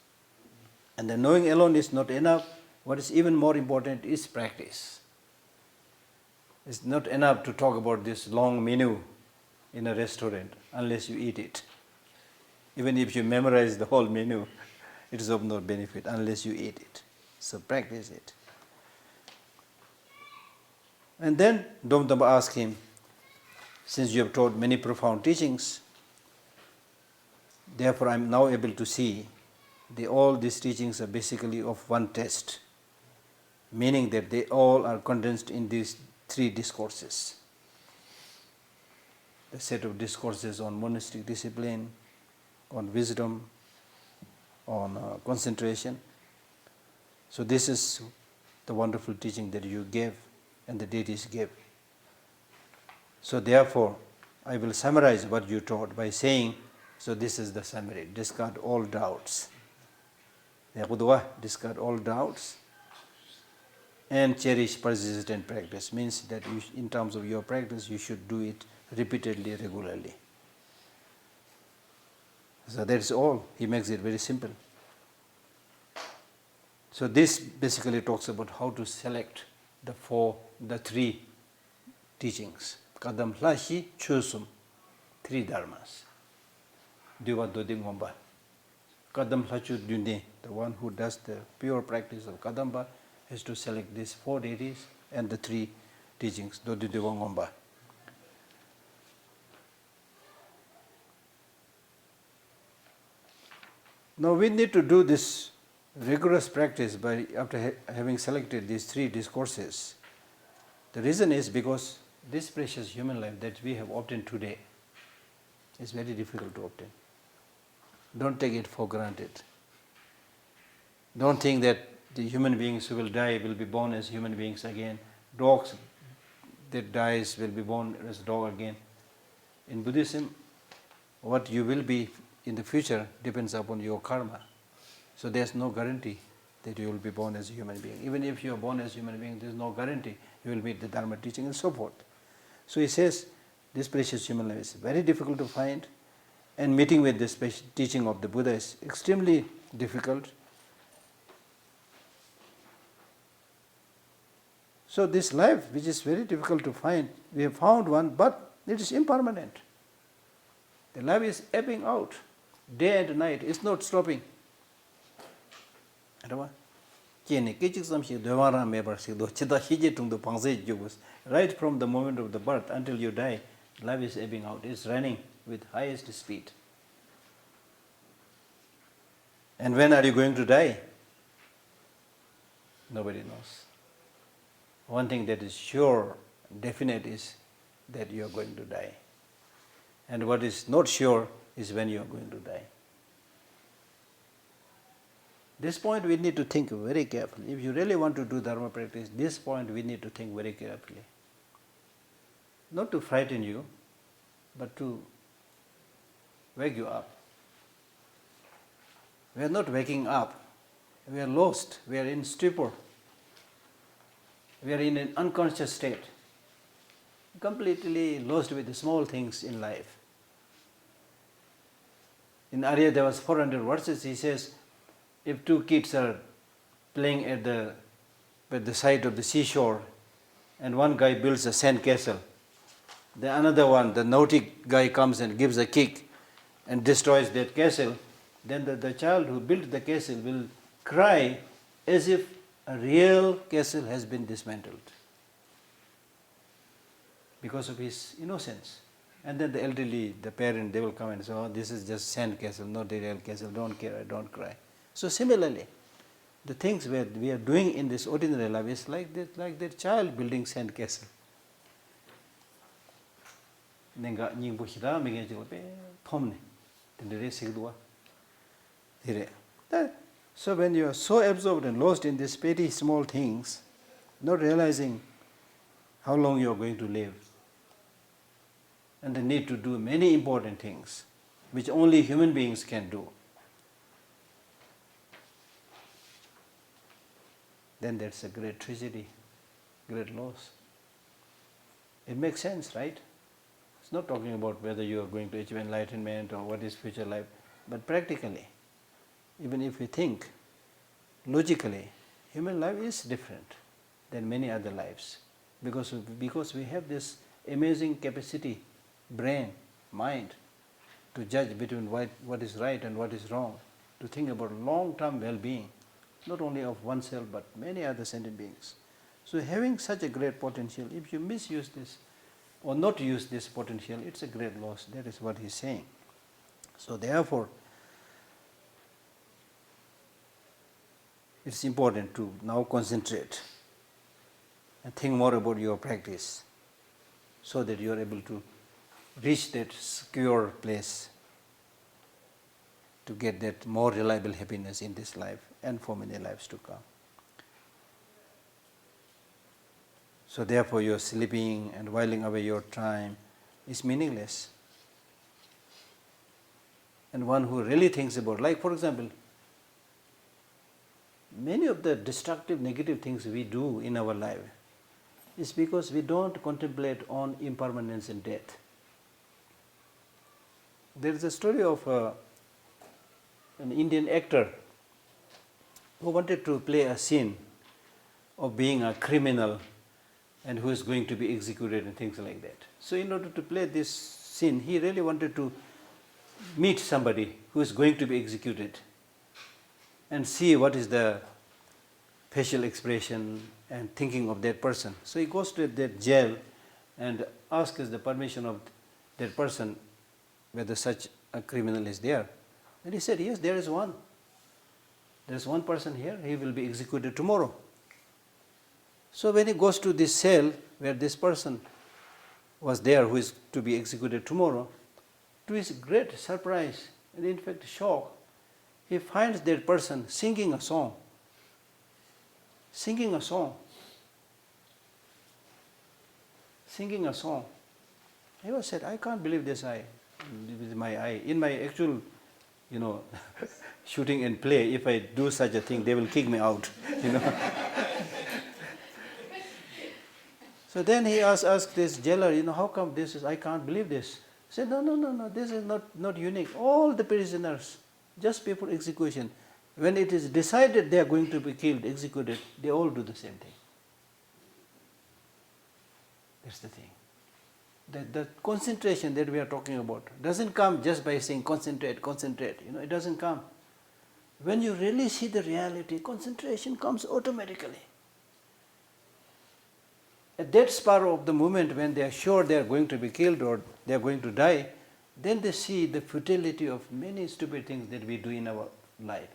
And the knowing alone is not enough. What is even more important is practice. It's not enough to talk about this long menu in a restaurant unless you eat it. Even if you memorize the whole menu, it is of no benefit unless you eat it. So practice it. And then Domtaba asked him, since you have taught many profound teachings, therefore I am now able to see all these teachings are basically of one test, meaning that they all are condensed in these three discourses. A set of discourses on monastic discipline, on wisdom, on concentration. So this is the wonderful teaching that you gave and the deities gave. So therefore, I will summarize what you taught by saying, so this is the summary, discard all doubts. Discard all doubts and cherish persistent practice. Means that you, in terms of your practice, you should do it repeatedly, regularly. So that's all. He makes it very simple. So this basically talks about how to select the three teachings. Kadam Hlashi Chusum, three dharmas. Diva Dodi Ngomba. Kadam Hlachu Dune, the one who does the pure practice of Kadamba, has to select these four deities and the three teachings, Dodi Diva Ngomba. Now we need to do this rigorous practice after having selected these three discourses. The reason is because this precious human life that we have obtained today is very difficult to obtain. Don't take it for granted. Don't think that the human beings who will die will be born as human beings again. Dogs that dies will be born as dog again. In Buddhism, what you will be in the future depends upon your karma. So there's no guarantee that you will be born as a human being. Even if you are born as a human being, there's no guarantee you will meet the Dharma teaching and so forth. So he says, this precious human life is very difficult to find, and meeting with this teaching of the Buddha is extremely difficult. So this life, which is very difficult to find, we have found one, but it is impermanent. The life is ebbing out, day and night. It's not stopping. Right from the moment of the birth until you die, life is ebbing out. It's running with highest speed. And when are you going to die? Nobody knows. One thing that is sure, definite is that you are going to die. And what is not sure is when you are going to die. This point we need to think very carefully. If you really want to do Dharma practice, this point we need to think very carefully. Not to frighten you, but to wake you up. We are not waking up. We are lost. We are in stupor. We are in an unconscious state. Completely lost with the small things in life. In Arya Deva's 400 verses, he says, if two kids are playing at the side of the seashore, and one guy builds a sand castle, the another one, the naughty guy, comes and gives a kick and destroys that castle, then the child who built the castle will cry as if a real castle has been dismantled because of his innocence. And then the elderly, the parent, they will come and say, oh, this is just sand castle, not a real castle, don't care, don't cry. So similarly, the things we are doing in this ordinary life is like that child building sand castle. So when you are so absorbed and lost in these petty small things, not realizing how long you are going to live, and the need to do many important things which only human beings can do, then that's a great tragedy, great loss. It makes sense, right? It's not talking about whether you are going to achieve enlightenment or what is future life, but practically, even if we think logically, human life is different than many other lives because we have this amazing capacity, brain, mind, to judge between what is right and what is wrong, to think about long-term well-being, not only of oneself but many other sentient beings. So having such a great potential, if you misuse this or not use this potential, it's a great loss. That is what he's saying. So therefore, it's important to now concentrate and think more about your practice so that you are able to reach that secure place to get that more reliable happiness in this life and for many lives to come. So therefore your sleeping and whiling away your time is meaningless. And one who really thinks about, like for example, many of the destructive, negative things we do in our life is because we don't contemplate on impermanence and death. There is a story of an Indian actor who wanted to play a scene of being a criminal and who is going to be executed and things like that. So in order to play this scene, he really wanted to meet somebody who is going to be executed and see what is the facial expression and thinking of that person. So he goes to that jail and asks the permission of that person whether such a criminal is there. And he said, yes, there is one. There is one person here, he will be executed tomorrow. So when he goes to this cell where this person was there who is to be executed tomorrow, to his great surprise and in fact shock, he finds that person singing a song. Singing a song. Singing a song. He was said, I can't believe this with my eye. In my actual, shooting and play, if I do such a thing, they will kick me out. So then he asked this jailer, how come this is, I can't believe this. He said, no, this is not unique. All the prisoners, just before execution, When it is decided they are going to be killed, executed, they all do the same thing. That's the thing. The concentration that we are talking about doesn't come just by saying concentrate, concentrate. It doesn't come. When you really see the reality, concentration comes automatically. At that spur of the moment when they are sure they are going to be killed or they are going to die, then they see the futility of many stupid things that we do in our life.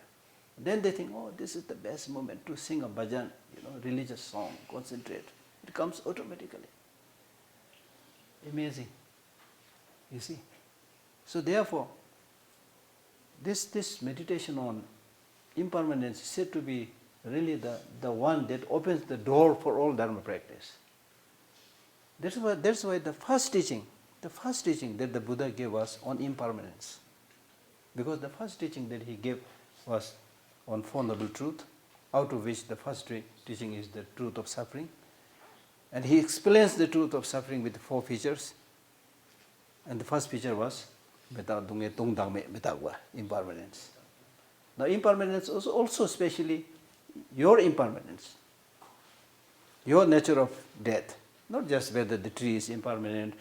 Then they think, oh, this is the best moment to sing a bhajan, religious song, concentrate. It comes automatically. Amazing. You see? So therefore, this meditation on impermanence is said to be really the one that opens the door for all Dharma practice. That's why the first teaching that the Buddha gave us on impermanence. Because the first teaching that he gave was on Four Noble Truth, out of which the first teaching is the truth of suffering. And he explains the truth of suffering with 4 features. And the first feature was impermanence. Now impermanence is also especially your impermanence, your nature of death. Not just whether the tree is impermanent,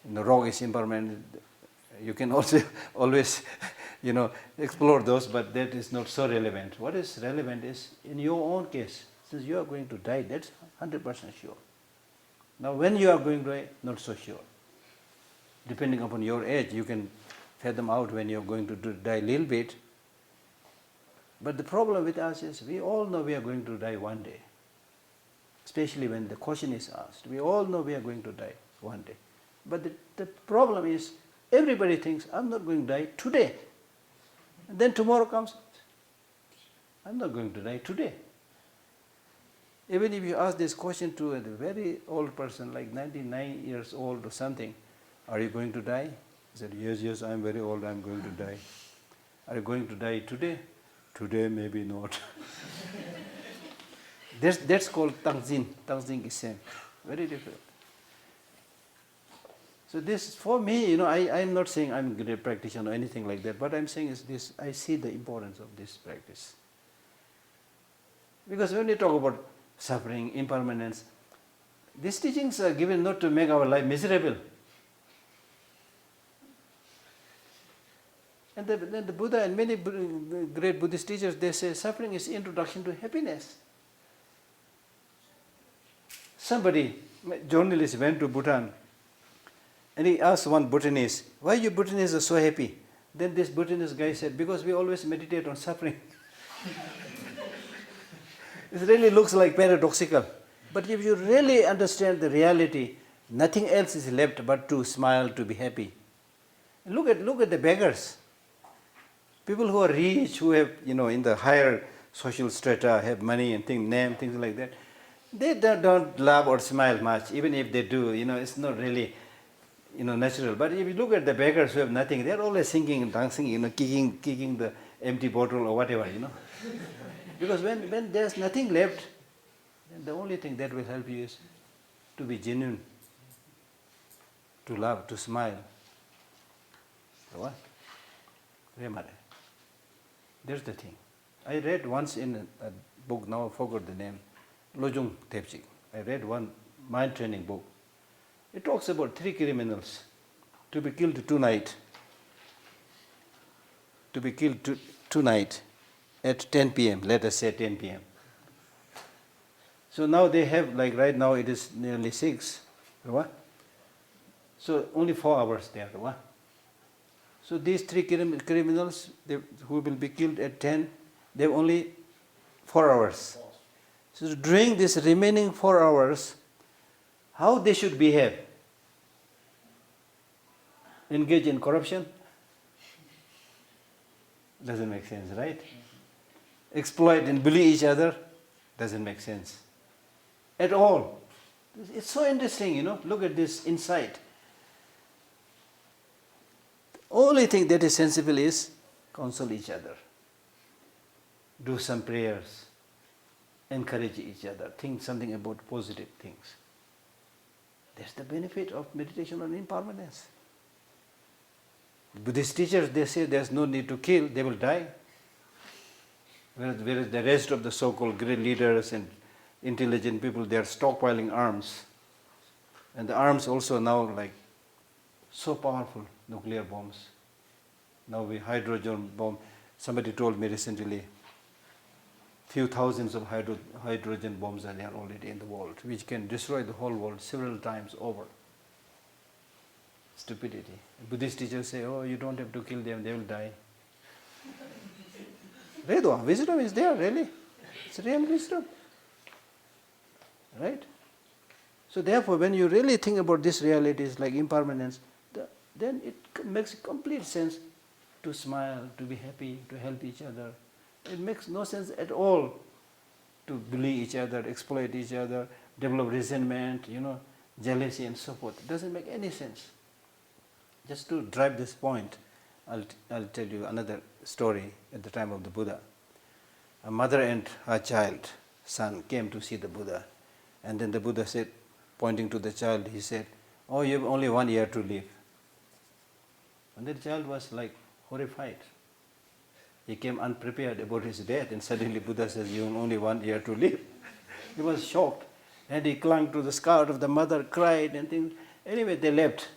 the rock is impermanent. You can also always, explore those, but that is not so relevant. What is relevant is in your own case, since you are going to die, that's 100% sure. Now when you are going to die, not so sure. Depending upon your age, you can fathom out when you are going to die a little bit. But the problem with us is we all know we are going to die one day. Especially when the question is asked. We all know we are going to die one day. But the problem is everybody thinks, I'm not going to die today. And then tomorrow comes, I'm not going to die today. Even if you ask this question to a very old person, like 99 years old or something, are you going to die? He said, yes, I'm very old, I'm going to die. Are you going to die today? Today, maybe not. That's called Tangzin. Tangzin is same. Very different. So this, for me, I'm not saying I'm a great practitioner or anything like that. What I'm saying is this, I see the importance of this practice. Because when we talk about suffering, impermanence, these teachings are given not to make our life miserable. And then the Buddha and many great Buddhist teachers, they say suffering is introduction to happiness. Somebody, a journalist, went to Bhutan and he asked one Bhutanese, why you Bhutanese are so happy? Then this Bhutanese guy said, because we always meditate on suffering. It really looks like paradoxical. But if you really understand the reality, nothing else is left but to smile, to be happy. And look at the beggars. People who are rich, who have, in the higher social strata, have money and things like that. They don't laugh or smile much. Even if they do, it's not really, natural. But if you look at the beggars who have nothing, they're always singing and dancing, kicking the empty bottle or whatever, Because when there's nothing left, then the only thing that will help you is to be genuine, to laugh, to smile. What? That's the thing. I read once in a book, now I forgot the name, Lojong Tepchik. I read one mind training book. It talks about 3 criminals to be killed tonight. To be killed tonight at 10 p.m., let us say 10 p.m. So now they have, like right now it is nearly 6. What? So only 4 hours there. What? So these 3 criminals who will be killed at 10, they have only 4 hours. So during this remaining 4 hours, how they should behave? Engage in corruption? Doesn't make sense, right? Exploit and bully each other? Doesn't make sense at all. It's so interesting, look at this insight. The only thing that is sensible is console each other. Do some prayers. Encourage each other. Think something about positive things. That's the benefit of meditation on impermanence. Buddhist teachers, they say there's no need to kill, they will die. Whereas the rest of the so-called great leaders and intelligent people, they are stockpiling arms. And the arms also now like so powerful, nuclear bombs. Now we hydrogen bomb. Somebody told me recently, few thousands of hydrogen bombs are there already in the world, which can destroy the whole world several times over. Stupidity. Buddhist teachers say, oh, you don't have to kill them, they will die. Redo, wisdom is there, really. It's real wisdom. Right? So therefore, when you really think about these realities like impermanence, then it makes complete sense to smile, to be happy, to help each other. It makes no sense at all to bully each other, exploit each other, develop resentment, jealousy and so forth. It doesn't make any sense. Just to drive this point, I'll tell you another story at the time of the Buddha. A mother and her child, son, came to see the Buddha. And then the Buddha said, pointing to the child, he said, oh, you have only 1 year to live. And the child was like horrified. He came unprepared about his death, and suddenly Buddha says, you have only 1 year to live. He was shocked. And he clung to the skirt of the mother, cried and things. Anyway, they left.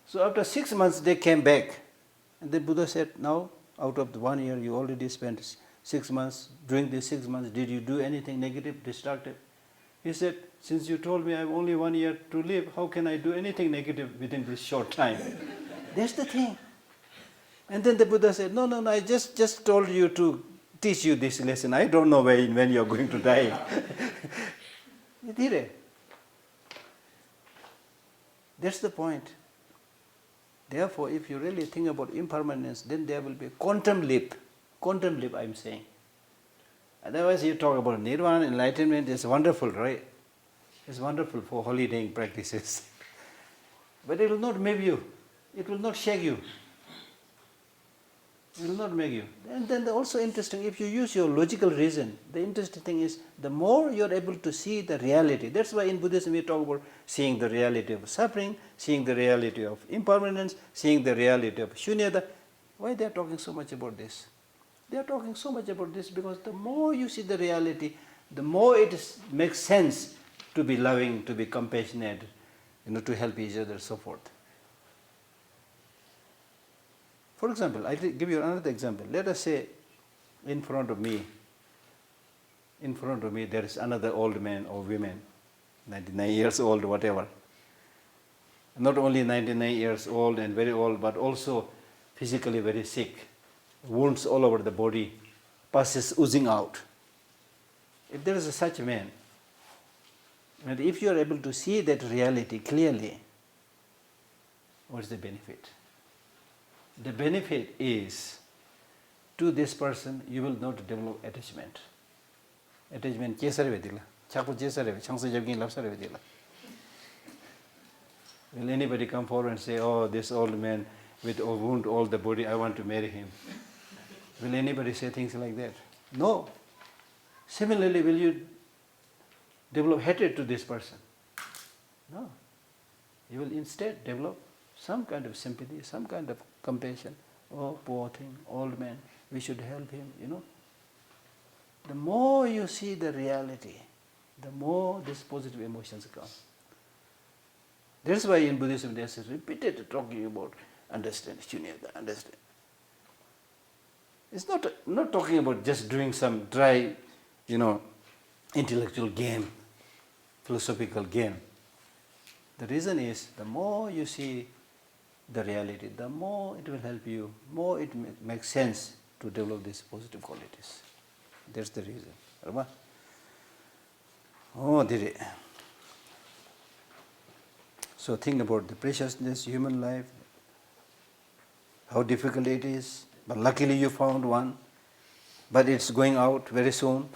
So after 6 months, they came back. And the Buddha said, now, out of the 1 year, you already spent 6 months. During these 6 months, did you do anything negative, destructive? He said, since you told me I have only 1 year to live, how can I do anything negative within this short time? That's the thing. And then the Buddha said, no, I just told you to teach you this lesson. I don't know when you are going to die. He did it. That's the point. Therefore, if you really think about impermanence, then there will be a quantum leap. Quantum leap, I'm saying. Otherwise, you talk about nirvana, enlightenment, it's wonderful, right? It's wonderful for holidaying practices. But it will not move you. It will not shake you. It will not make you. And then also interesting, if you use your logical reason, the interesting thing is, the more you are able to see the reality. That's why in Buddhism we talk about seeing the reality of suffering, seeing the reality of impermanence, seeing the reality of shunyata. Why they are talking so much about this? They are talking so much about this because the more you see the reality, the more it makes sense to be loving, to be compassionate, to help each other, so forth. For example, I will give you another example. Let us say in front of me there is another old man or woman, 99 years old, whatever. Not only 99 years old and very old, but also physically very sick. Wounds all over the body, pus is oozing out. If there is such a man, and if you are able to see that reality clearly, what is the benefit? The benefit is, to this person, you will not develop attachment. Attachment, will anybody come forward and say, oh, this old man with a wound all the body, I want to marry him? Will anybody say things like that? No. Similarly, will you develop hatred to this person? No. You will instead develop some kind of sympathy, some kind of compassion. Oh, poor thing, old man, we should help him, The more you see the reality, the more these positive emotions come. That's why in Buddhism there's a repeated talking about understand, shunyata, understand. It's not talking about just doing some dry, intellectual game, philosophical game. The reason is, the more you see the reality, the more it will help you, more it makes sense to develop these positive qualities. That's the reason. Oh, dear. So think about the preciousness of human life, how difficult it is, but luckily you found one, but it's going out very soon.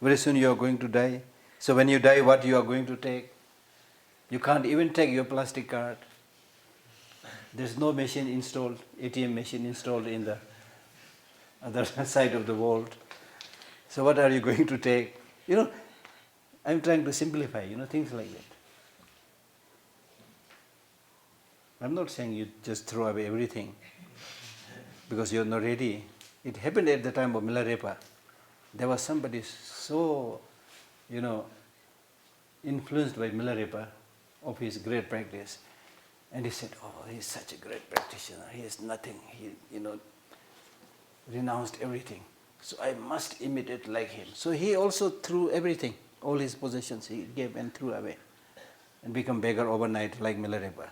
Very soon you are going to die. So when you die, what you are going to take? You can't even take your plastic card. There's no machine installed, ATM machine installed in the other side of the world. So what are you going to take? I'm trying to simplify, things like that. I'm not saying you just throw away everything because you're not ready. It happened at the time of Milarepa. There was somebody so, influenced by Milarepa of his great practice. And he said, oh, he's such a great practitioner. He has nothing. He, renounced everything. So I must imitate like him. So he also threw everything, all his possessions he gave and threw away and become beggar overnight like Milarepa.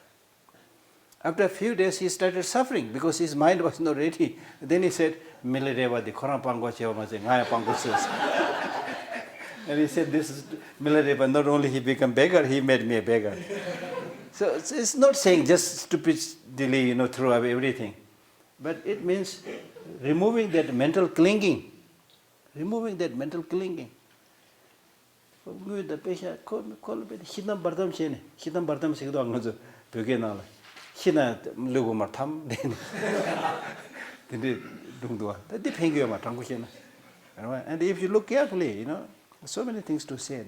After a few days he started suffering because his mind was not ready. Then he said, Milarepa the Khorang Pangwa Cheva Ngaya Pangusus. And he said, this is Milarepa, not only he became beggar, he made me a beggar. So it's not saying just stupidly, throw away everything. But it means removing that mental clinging. Removing that mental clinging. The patient call me Hidam Bardam Shene. Hidam Bardam Sigdo Angzo, Pugenala. Hina Lugumar Tam, then Dungdua. That depends on Tangushina. And if you look carefully, so many things to say.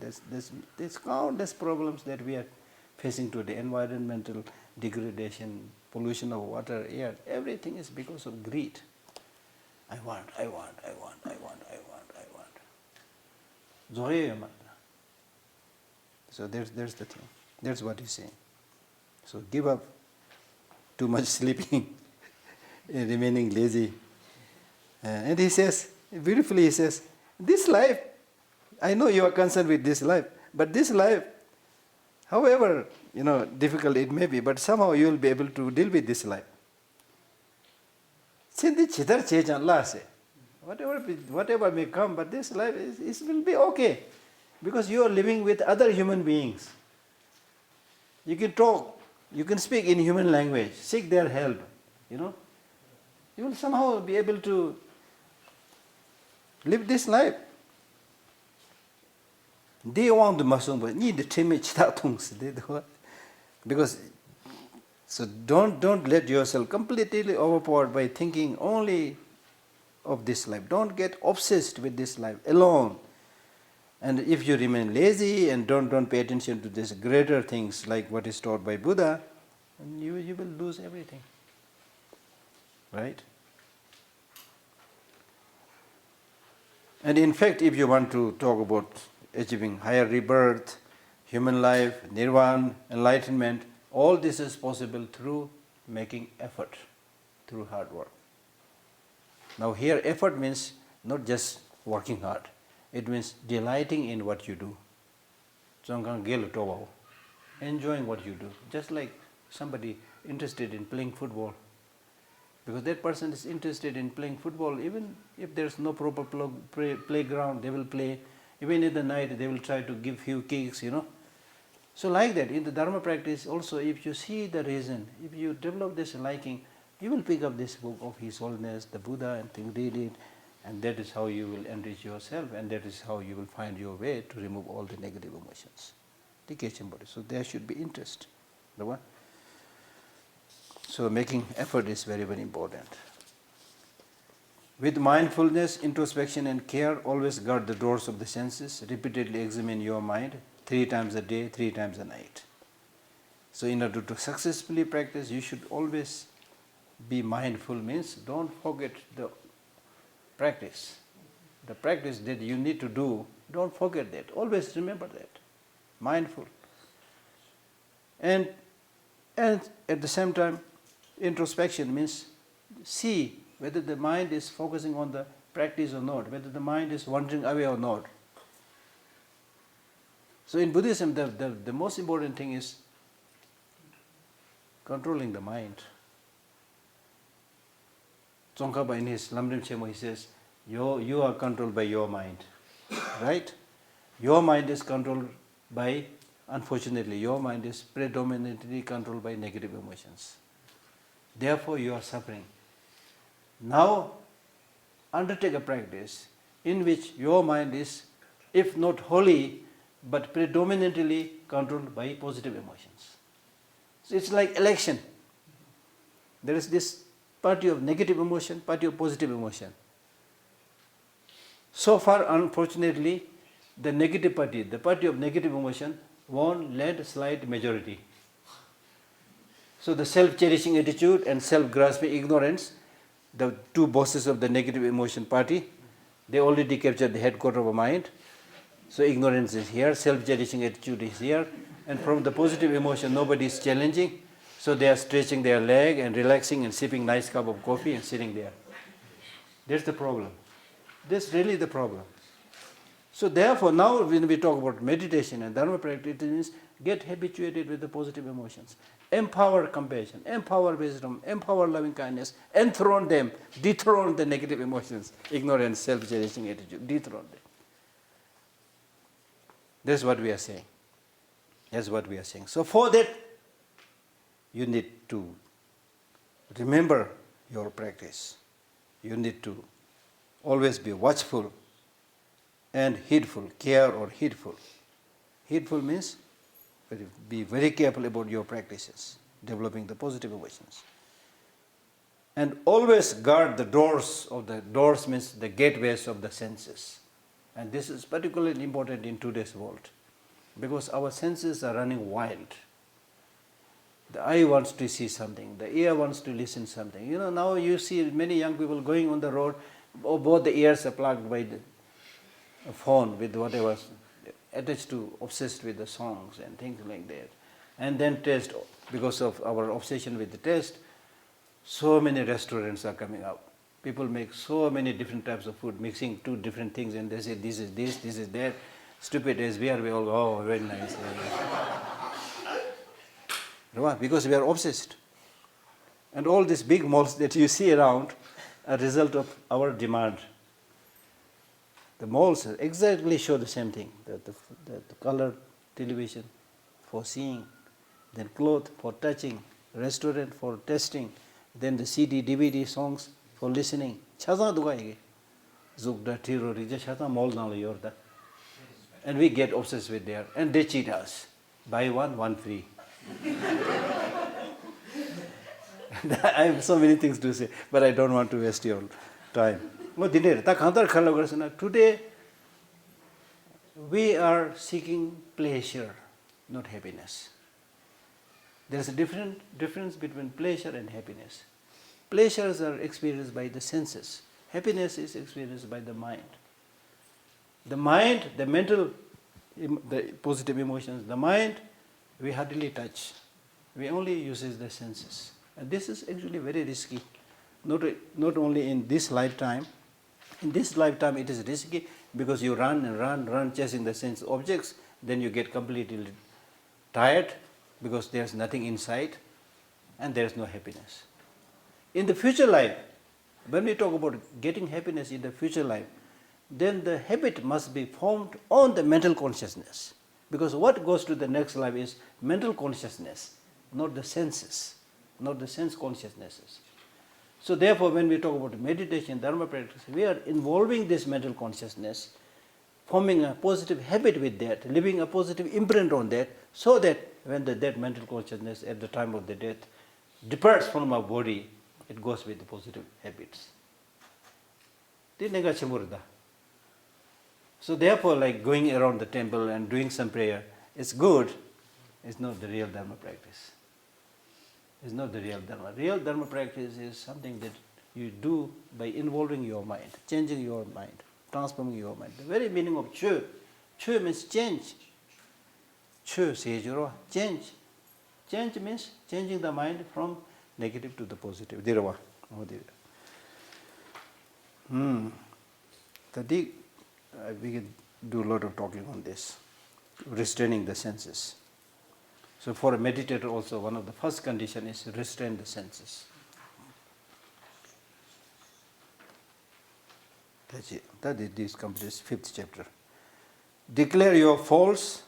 There's countless problems that we are facing today. Environmental degradation, pollution of water, air, everything is because of greed. I want. So there's the thing. That's what he's saying. So give up too much sleeping, remaining lazy. And he says, beautifully he says, this life, I know you are concerned with this life, but this life, however, difficult it may be, but somehow you will be able to deal with this life. Whatever may come, but this life will be okay. Because you are living with other human beings. You can talk, you can speak in human language, seek their help, You will somehow be able to live this life. They want the muscle, but need the timid because so don't let yourself completely overpowered by thinking only of this life. Don't get obsessed with this life alone. And if you remain lazy and don't pay attention to these greater things like what is taught by Buddha, you will lose everything. Right? And in fact, if you want to talk about achieving higher rebirth, human life, nirvana, enlightenment, all this is possible through making effort, through hard work. Now here effort means not just working hard. It means delighting in what you do. Enjoying what you do. Just like somebody interested in playing football. Because that person is interested in playing football, even if there's no proper playground, they will play. Even in the night, they will try to give few kicks, So like that, in the Dharma practice also, if you see the reason, if you develop this liking, you will pick up this book of His Holiness, the Buddha, and read it. And that is how you will enrich yourself, and that is how you will find your way to remove all the negative emotions. So there should be interest. So making effort is very, very important. With mindfulness, introspection and care, always guard the doors of the senses. Repeatedly examine your mind 3 times a day, 3 times a night. So in order to successfully practice, you should always be mindful, means don't forget the practice. The practice that you need to do, don't forget that. Always remember that. Mindful. And at the same time, introspection means see whether the mind is focusing on the practice or not, whether the mind is wandering away or not. So in Buddhism, the most important thing is controlling the mind. Tsongkhapa in his Lamrim Chemo, he says, you are controlled by your mind, right? Your mind is controlled by, unfortunately, your mind is predominantly controlled by negative emotions. Therefore, you are suffering. Now, undertake a practice in which your mind is, if not wholly, but predominantly controlled by positive emotions. So it's like election. There is this party of negative emotion, party of positive emotion. So far, unfortunately, the negative party, the party of negative emotion, won landslide majority. So the self-cherishing attitude and self-grasping ignorance the two bosses of the negative emotion party, they already captured the headquarters of a mind. So ignorance is here, self-cherishing attitude is here, and from the positive emotion nobody is challenging, so they are stretching their leg and relaxing and sipping nice cup of coffee and sitting there. That's the problem. That's really the problem. So therefore now when we talk about meditation and Dharma practice, it means get habituated with the positive emotions. Empower compassion, empower wisdom, empower loving kindness, enthrone them, dethrone the negative emotions, ignorance, self-cherishing attitude, dethrone them. That's what we are saying. That's what we are saying. So for that, you need to remember your practice. You need to always be watchful and heedful, care or heedful. Heedful means be very careful about your practices, developing the positive emotions. And always guard the doors means the gateways of the senses. And this is particularly important in today's world, because our senses are running wild. The eye wants to see something, the ear wants to listen something. Now you see many young people going on the road, both the ears are plugged by the phone with whatever attached to, obsessed with the songs and things like that. And then taste, because of our obsession with the taste, so many restaurants are coming up. People make so many different types of food, mixing two different things, and they say this is this, this is that. Stupid as we are, we all go, oh, very nice. Because we are obsessed. And all these big malls that you see around are a result of our demand. The malls exactly show the same thing, the color television for seeing, then cloth for touching, restaurant for tasting, then the CD, DVD songs for listening. And we get obsessed with there, and they cheat us. Buy one, one free. I have so many things to say, but I don't want to waste your time. Today, we are seeking pleasure, not happiness. There is a difference between pleasure and happiness. Pleasures are experienced by the senses. Happiness is experienced by the mind. The mind, the mental, the positive emotions, the mind, we hardly touch. We only use the senses. And this is actually very risky. Not only in this lifetime. In this lifetime it is risky because you run and run chasing the sense objects, then you get completely tired because there's nothing inside and there's no happiness. In the future life, when we talk about getting happiness in the future life, then the habit must be formed on the mental consciousness. Because what goes to the next life is mental consciousness, not the senses, not the sense consciousnesses. So therefore, when we talk about meditation, Dharma practice, we are involving this mental consciousness, forming a positive habit with that, leaving a positive imprint on that, so that when that mental consciousness at the time of the death departs from our body, it goes with the positive habits. So therefore, like going around the temple and doing some prayer, it's good, it's not the real Dharma practice. It's not the real Dharma. Real Dharma practice is something that you do by involving your mind, changing your mind, transforming your mind. The very meaning of Chu means change. Chu says, change. Change means changing the mind from negative to the positive. We can do a lot of talking on this, restraining the senses. So for a meditator also, one of the first conditions is to restrain the senses. That's it. This completes 5th chapter. Declare your faults.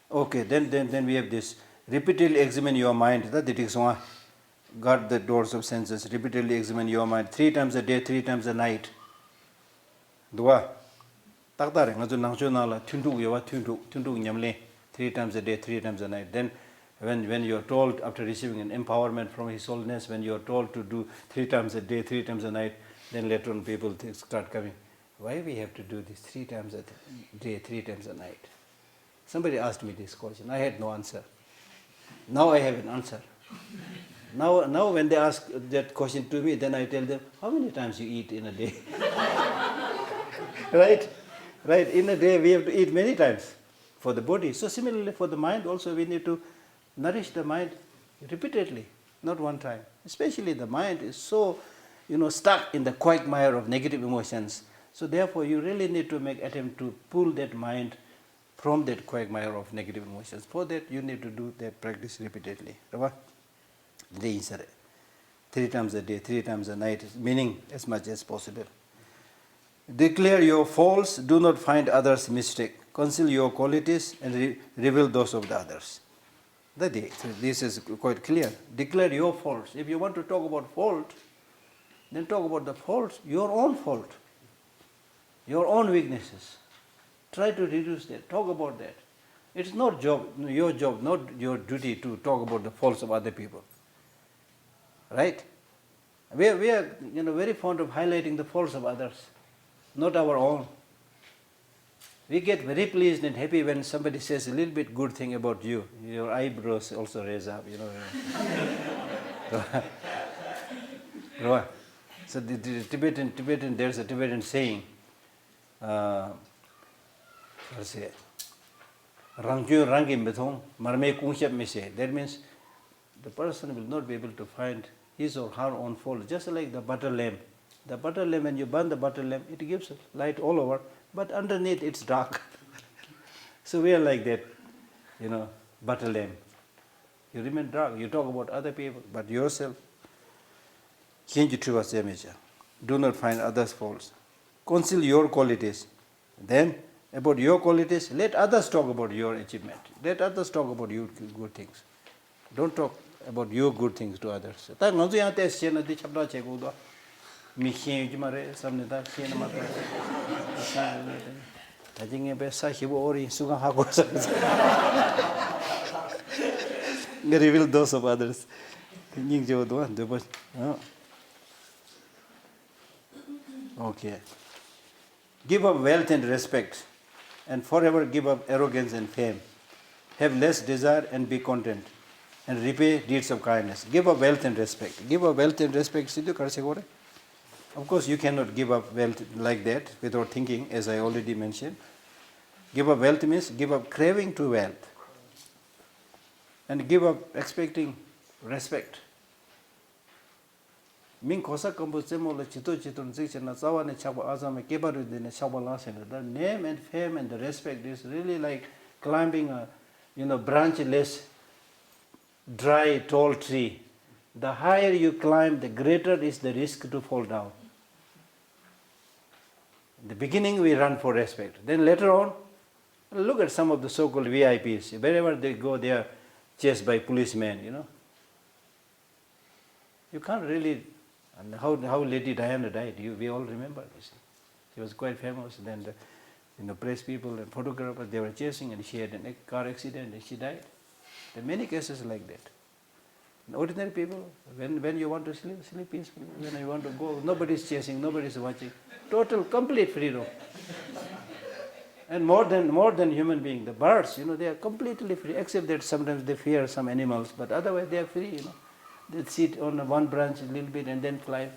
Okay, then we have this. Repeatedly examine your mind. Guard the doors of senses. Repeatedly examine your mind 3 times a day, 3 times a night. Dua. Takdare ngazu nangcho nala tundu yawa tundu nyamle 3 times a day, 3 times a night. Then when you are told, after receiving an empowerment from His Holiness, when you are told to do 3 times a day, 3 times a night, then later on people start coming, why we have to do this 3 times a day, 3 times a night? Somebody asked me this question. I had no answer. Now I have an answer. Now when they ask that question to me, then I tell them, how many times you eat in a day? Right? Right, in a day we have to eat many times for the body. So similarly for the mind also we need to nourish the mind repeatedly, not one time. Especially the mind is so, stuck in the quagmire of negative emotions. So therefore you really need to make attempt to pull that mind from that quagmire of negative emotions. For that you need to do that practice repeatedly. 3 times a day, 3 times a night, meaning as much as possible. Declare your faults, do not find others' mistake. Conceal your qualities and reveal those of the others. This is quite clear. Declare your faults. If you want to talk about fault, then talk about the faults, your own fault, your own weaknesses. Try to reduce that. Talk about that. It's not your job, not your duty to talk about the faults of other people. Right? We are very fond of highlighting the faults of others, not our own. We get very pleased and happy when somebody says a little bit good thing about you. Your eyebrows also raise up, So the Tibetan, there's a Tibetan saying, that means the person will not be able to find his or her own fault, just like the butter lamp. The butter lamp, when you burn the butter lamp, it gives light all over, but underneath it's dark. So we are like that, butter lamp. You remain dark, you talk about other people, but yourself, do not find others' faults. Conceal your qualities. Then, about your qualities, let others talk about your achievement. Let others talk about your good things. Don't talk about your good things to others. Reveal those of others. Okay. Give up wealth and respect, and forever give up arrogance and fame. Have less desire and be content, and repay deeds of kindness. Give up wealth and respect. Give up wealth and respect. Of course, you cannot give up wealth like that without thinking, as I already mentioned. Give up wealth means give up craving to wealth, and give up expecting respect. The name and fame and the respect is really like climbing a branchless, dry, tall tree. The higher you climb, the greater is the risk to fall down. In the beginning we run for respect. Then later on, look at some of the so-called VIPs. Wherever they go, they are chased by policemen, You can't really. And how Lady Diana died, we all remember. You see, she was quite famous. Then the press people and photographers, they were chasing, and she had a car accident and she died. There are many cases like that. And ordinary people, when you want to sleep, sleep peacefully. When you want to go, nobody is chasing, nobody is watching. Total, complete freedom. And more than human being, the birds, they are completely free, except that sometimes they fear some animals, but otherwise they are free. They sit on one branch a little bit and then fly.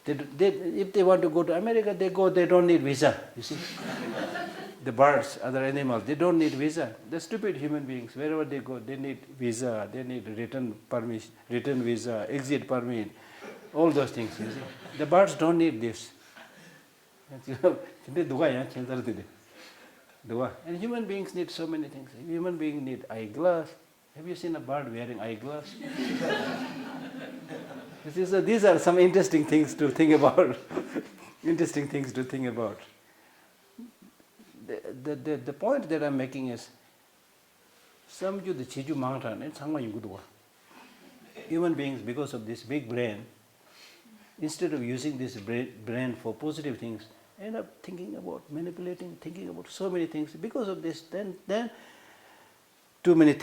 If they want to go to America, they go, they don't need visa, you see. The birds, other animals, they don't need visa. The stupid human beings, wherever they go, they need visa, they need return permission, return visa, exit permit, all those things, you see. The birds don't need this. And human beings need so many things. Human beings need eyeglass. Have you seen a bird wearing eyeglass? These are some interesting things to think about. Interesting things to think about. The point that I'm making is, some the chiju mangtan, it's human beings, because of this big brain, instead of using this brain for positive things, end up thinking about manipulating, thinking about so many things. Because of this, then too many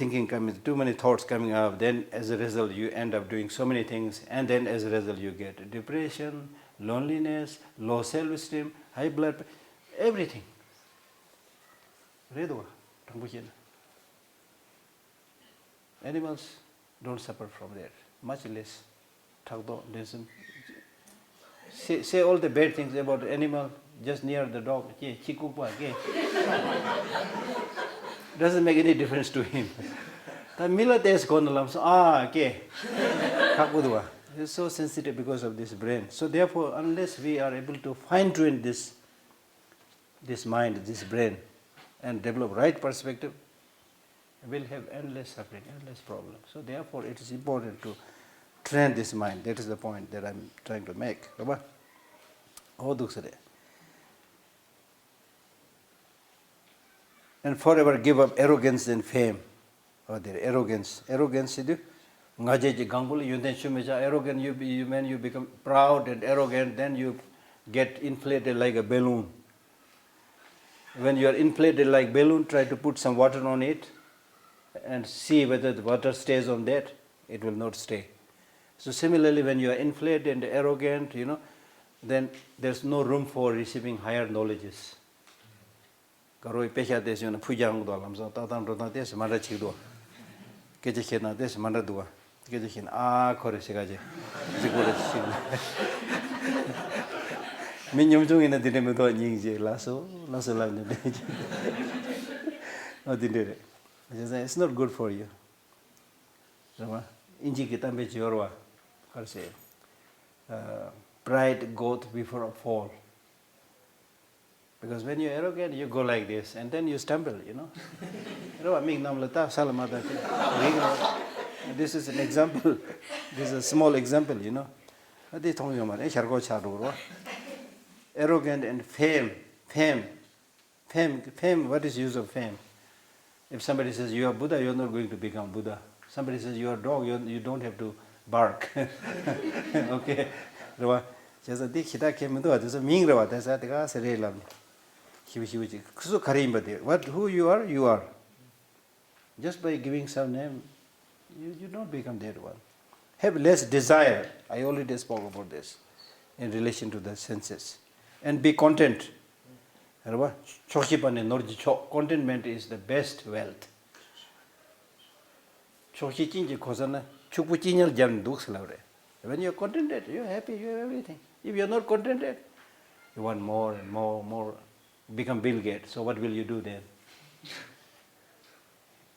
thoughts coming up, then as a result you end up doing so many things, and then as a result you get depression, loneliness, low self-esteem, high blood pressure, everything. Animals don't suffer from that. much less. Say all the bad things about the animal just near the dog. Doesn't make any difference to him. He's so sensitive because of this brain. So therefore, unless we are able to fine-tune this mind, this brain, and develop right perspective, we'll have endless suffering, endless problems. So therefore, it is important to train this mind. That is the point that I'm trying to make. And forever give up arrogance and fame. Arrogance is arrogant, you become proud and arrogant, then you get inflated like a balloon. When you are inflated like balloon, try to put some water on it and see whether the water stays on that. It will not stay. So similarly, when you are inflated and arrogant, then there's no room for receiving higher knowledges. It's not good for you. Pride goes before a fall. Because when you're arrogant, you go like this, and then you stumble, This is an example. This is a small example, Arrogant and fame. What is the use of fame? If somebody says you are Buddha, you're not going to become Buddha. Somebody says you are a dog, you don't have to bark. Okay? Who you are. Just by giving some name, you don't become that one. Have less desire. I already spoke about this in relation to the senses. And be content. Contentment is the best wealth. When you're contented, you're happy, you have everything. If you're not contented, you want more and more. Become Bill Gates. So what will you do then?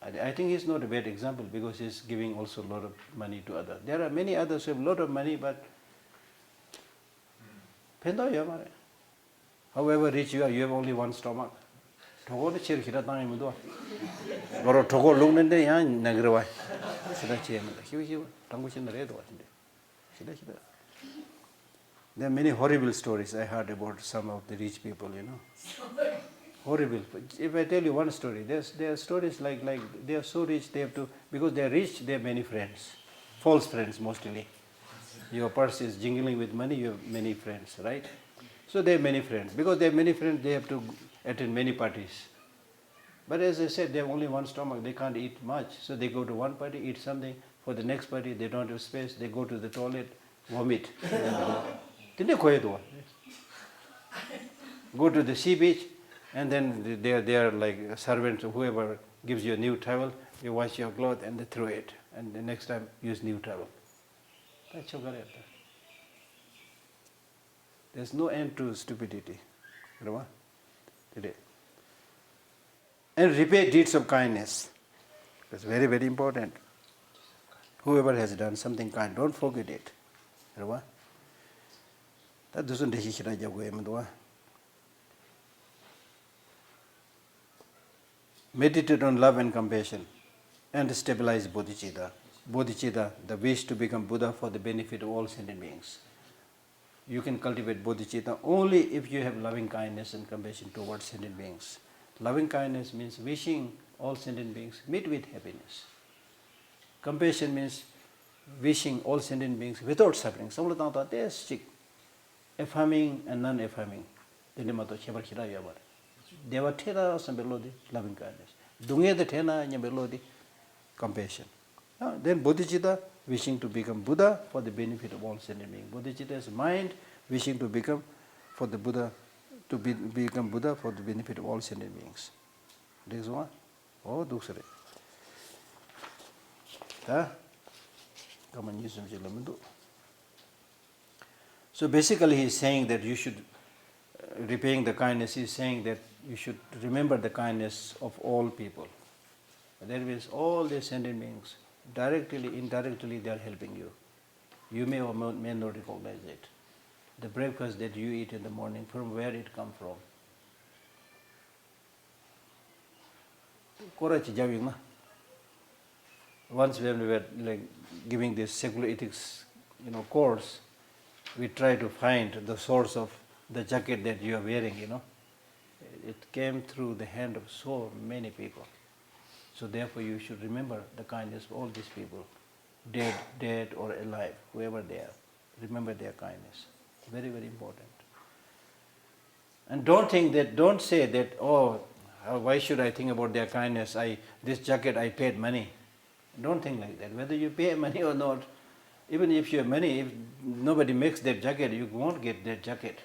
I think he's not a bad example because he's giving also a lot of money to others. There are many others who have a lot of money, but however rich you are, you have only one stomach. There are many horrible stories I heard about some of the rich people, Horrible. If I tell you one story, there are stories like they are so rich, they have to, because they are rich, they have many friends. False friends mostly. Your purse is jingling with money, you have many friends, right? So they have many friends. Because they have many friends, they have to attend many parties. But as I said, they have only one stomach, they can't eat much. So they go to one party, eat something. For the next party, they don't have space, they go to the toilet, vomit. Go to the sea beach, and then they are like servants or whoever gives you a new towel, you wash your clothes and they throw it. And the next time, use new towel. There's no end to stupidity. Today. And repay deeds of kindness. That's very, very important. Whoever has done something kind, don't forget it. That doesn't meditate on love and compassion and stabilize bodhicitta. Bodhicitta, the wish to become Buddha for the benefit of all sentient beings. You can cultivate bodhicitta only if you have loving kindness and compassion towards sentient beings. Loving kindness means wishing all sentient beings meet with happiness. Compassion means wishing all sentient beings without suffering. Affirming and non-affirming. Deva thera sambelodi, loving kindness. Dunge the thena nyambelodi, compassion. Then bodhicitta, wishing to become Buddha for the benefit of all sentient beings. Bodhicitta is mind wishing to become for the Buddha, become Buddha for the benefit of all sentient beings. This one? Oh, duksare. So basically he is saying that you should, repaying the kindness, he is saying that you should remember the kindness of all people. That means all the sentient beings, directly, indirectly, they are helping you. You may or may not recognize it. The breakfast that you eat in the morning, from where it comes from. Once when we were giving this secular ethics, course, we try to find the source of the jacket that you are wearing, It came through the hand of so many people. So therefore you should remember the kindness of all these people, dead or alive, whoever they are. Remember their kindness. Very, very important. And don't say that, why should I think about their kindness? This jacket I paid money. Don't think like that. Whether you pay money or not, even if you have money, if nobody makes that jacket, you won't get that jacket.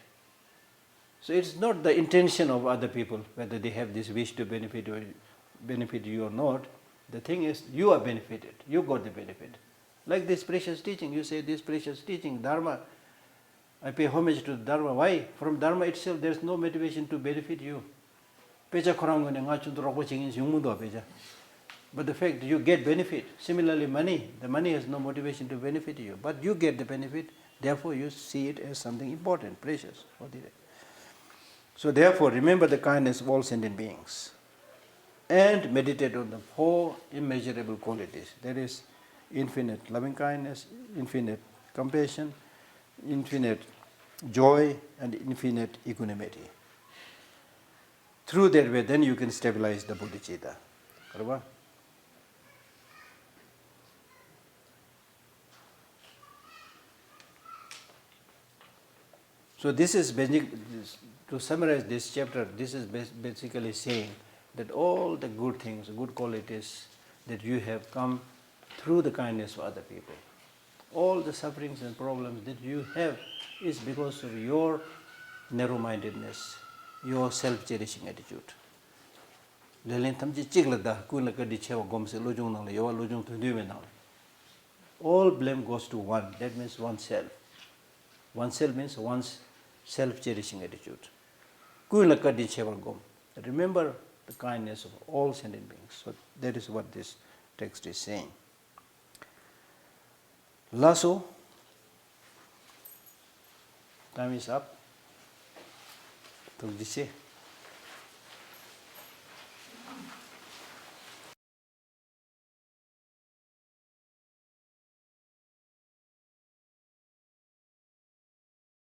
So it's not the intention of other people, whether they have this wish to benefit you or not. The thing is, you are benefited. You got the benefit. Like this precious teaching, you say this precious teaching, Dharma, I pay homage to Dharma. Why? From Dharma itself, there's no motivation to benefit you. But the fact you get benefit. Similarly, the money has no motivation to benefit you. But you get the benefit, therefore you see it as something important, precious. So therefore, remember the kindness of all sentient beings. And meditate on the 4 immeasurable qualities. That is, infinite loving kindness, infinite compassion, infinite joy, and infinite equanimity. Through that way, then you can stabilize the bodhicitta. So this is to summarize this chapter, this is basically saying that all the good things, good qualities that you have come through the kindness of other people. All the sufferings and problems that you have is because of your narrow-mindedness, your self-cherishing attitude. All blame goes to one, that means oneself. Oneself means one's self-cherishing attitude. Remember the kindness of all sentient beings. So that is what this text is saying. Lasso, time is up.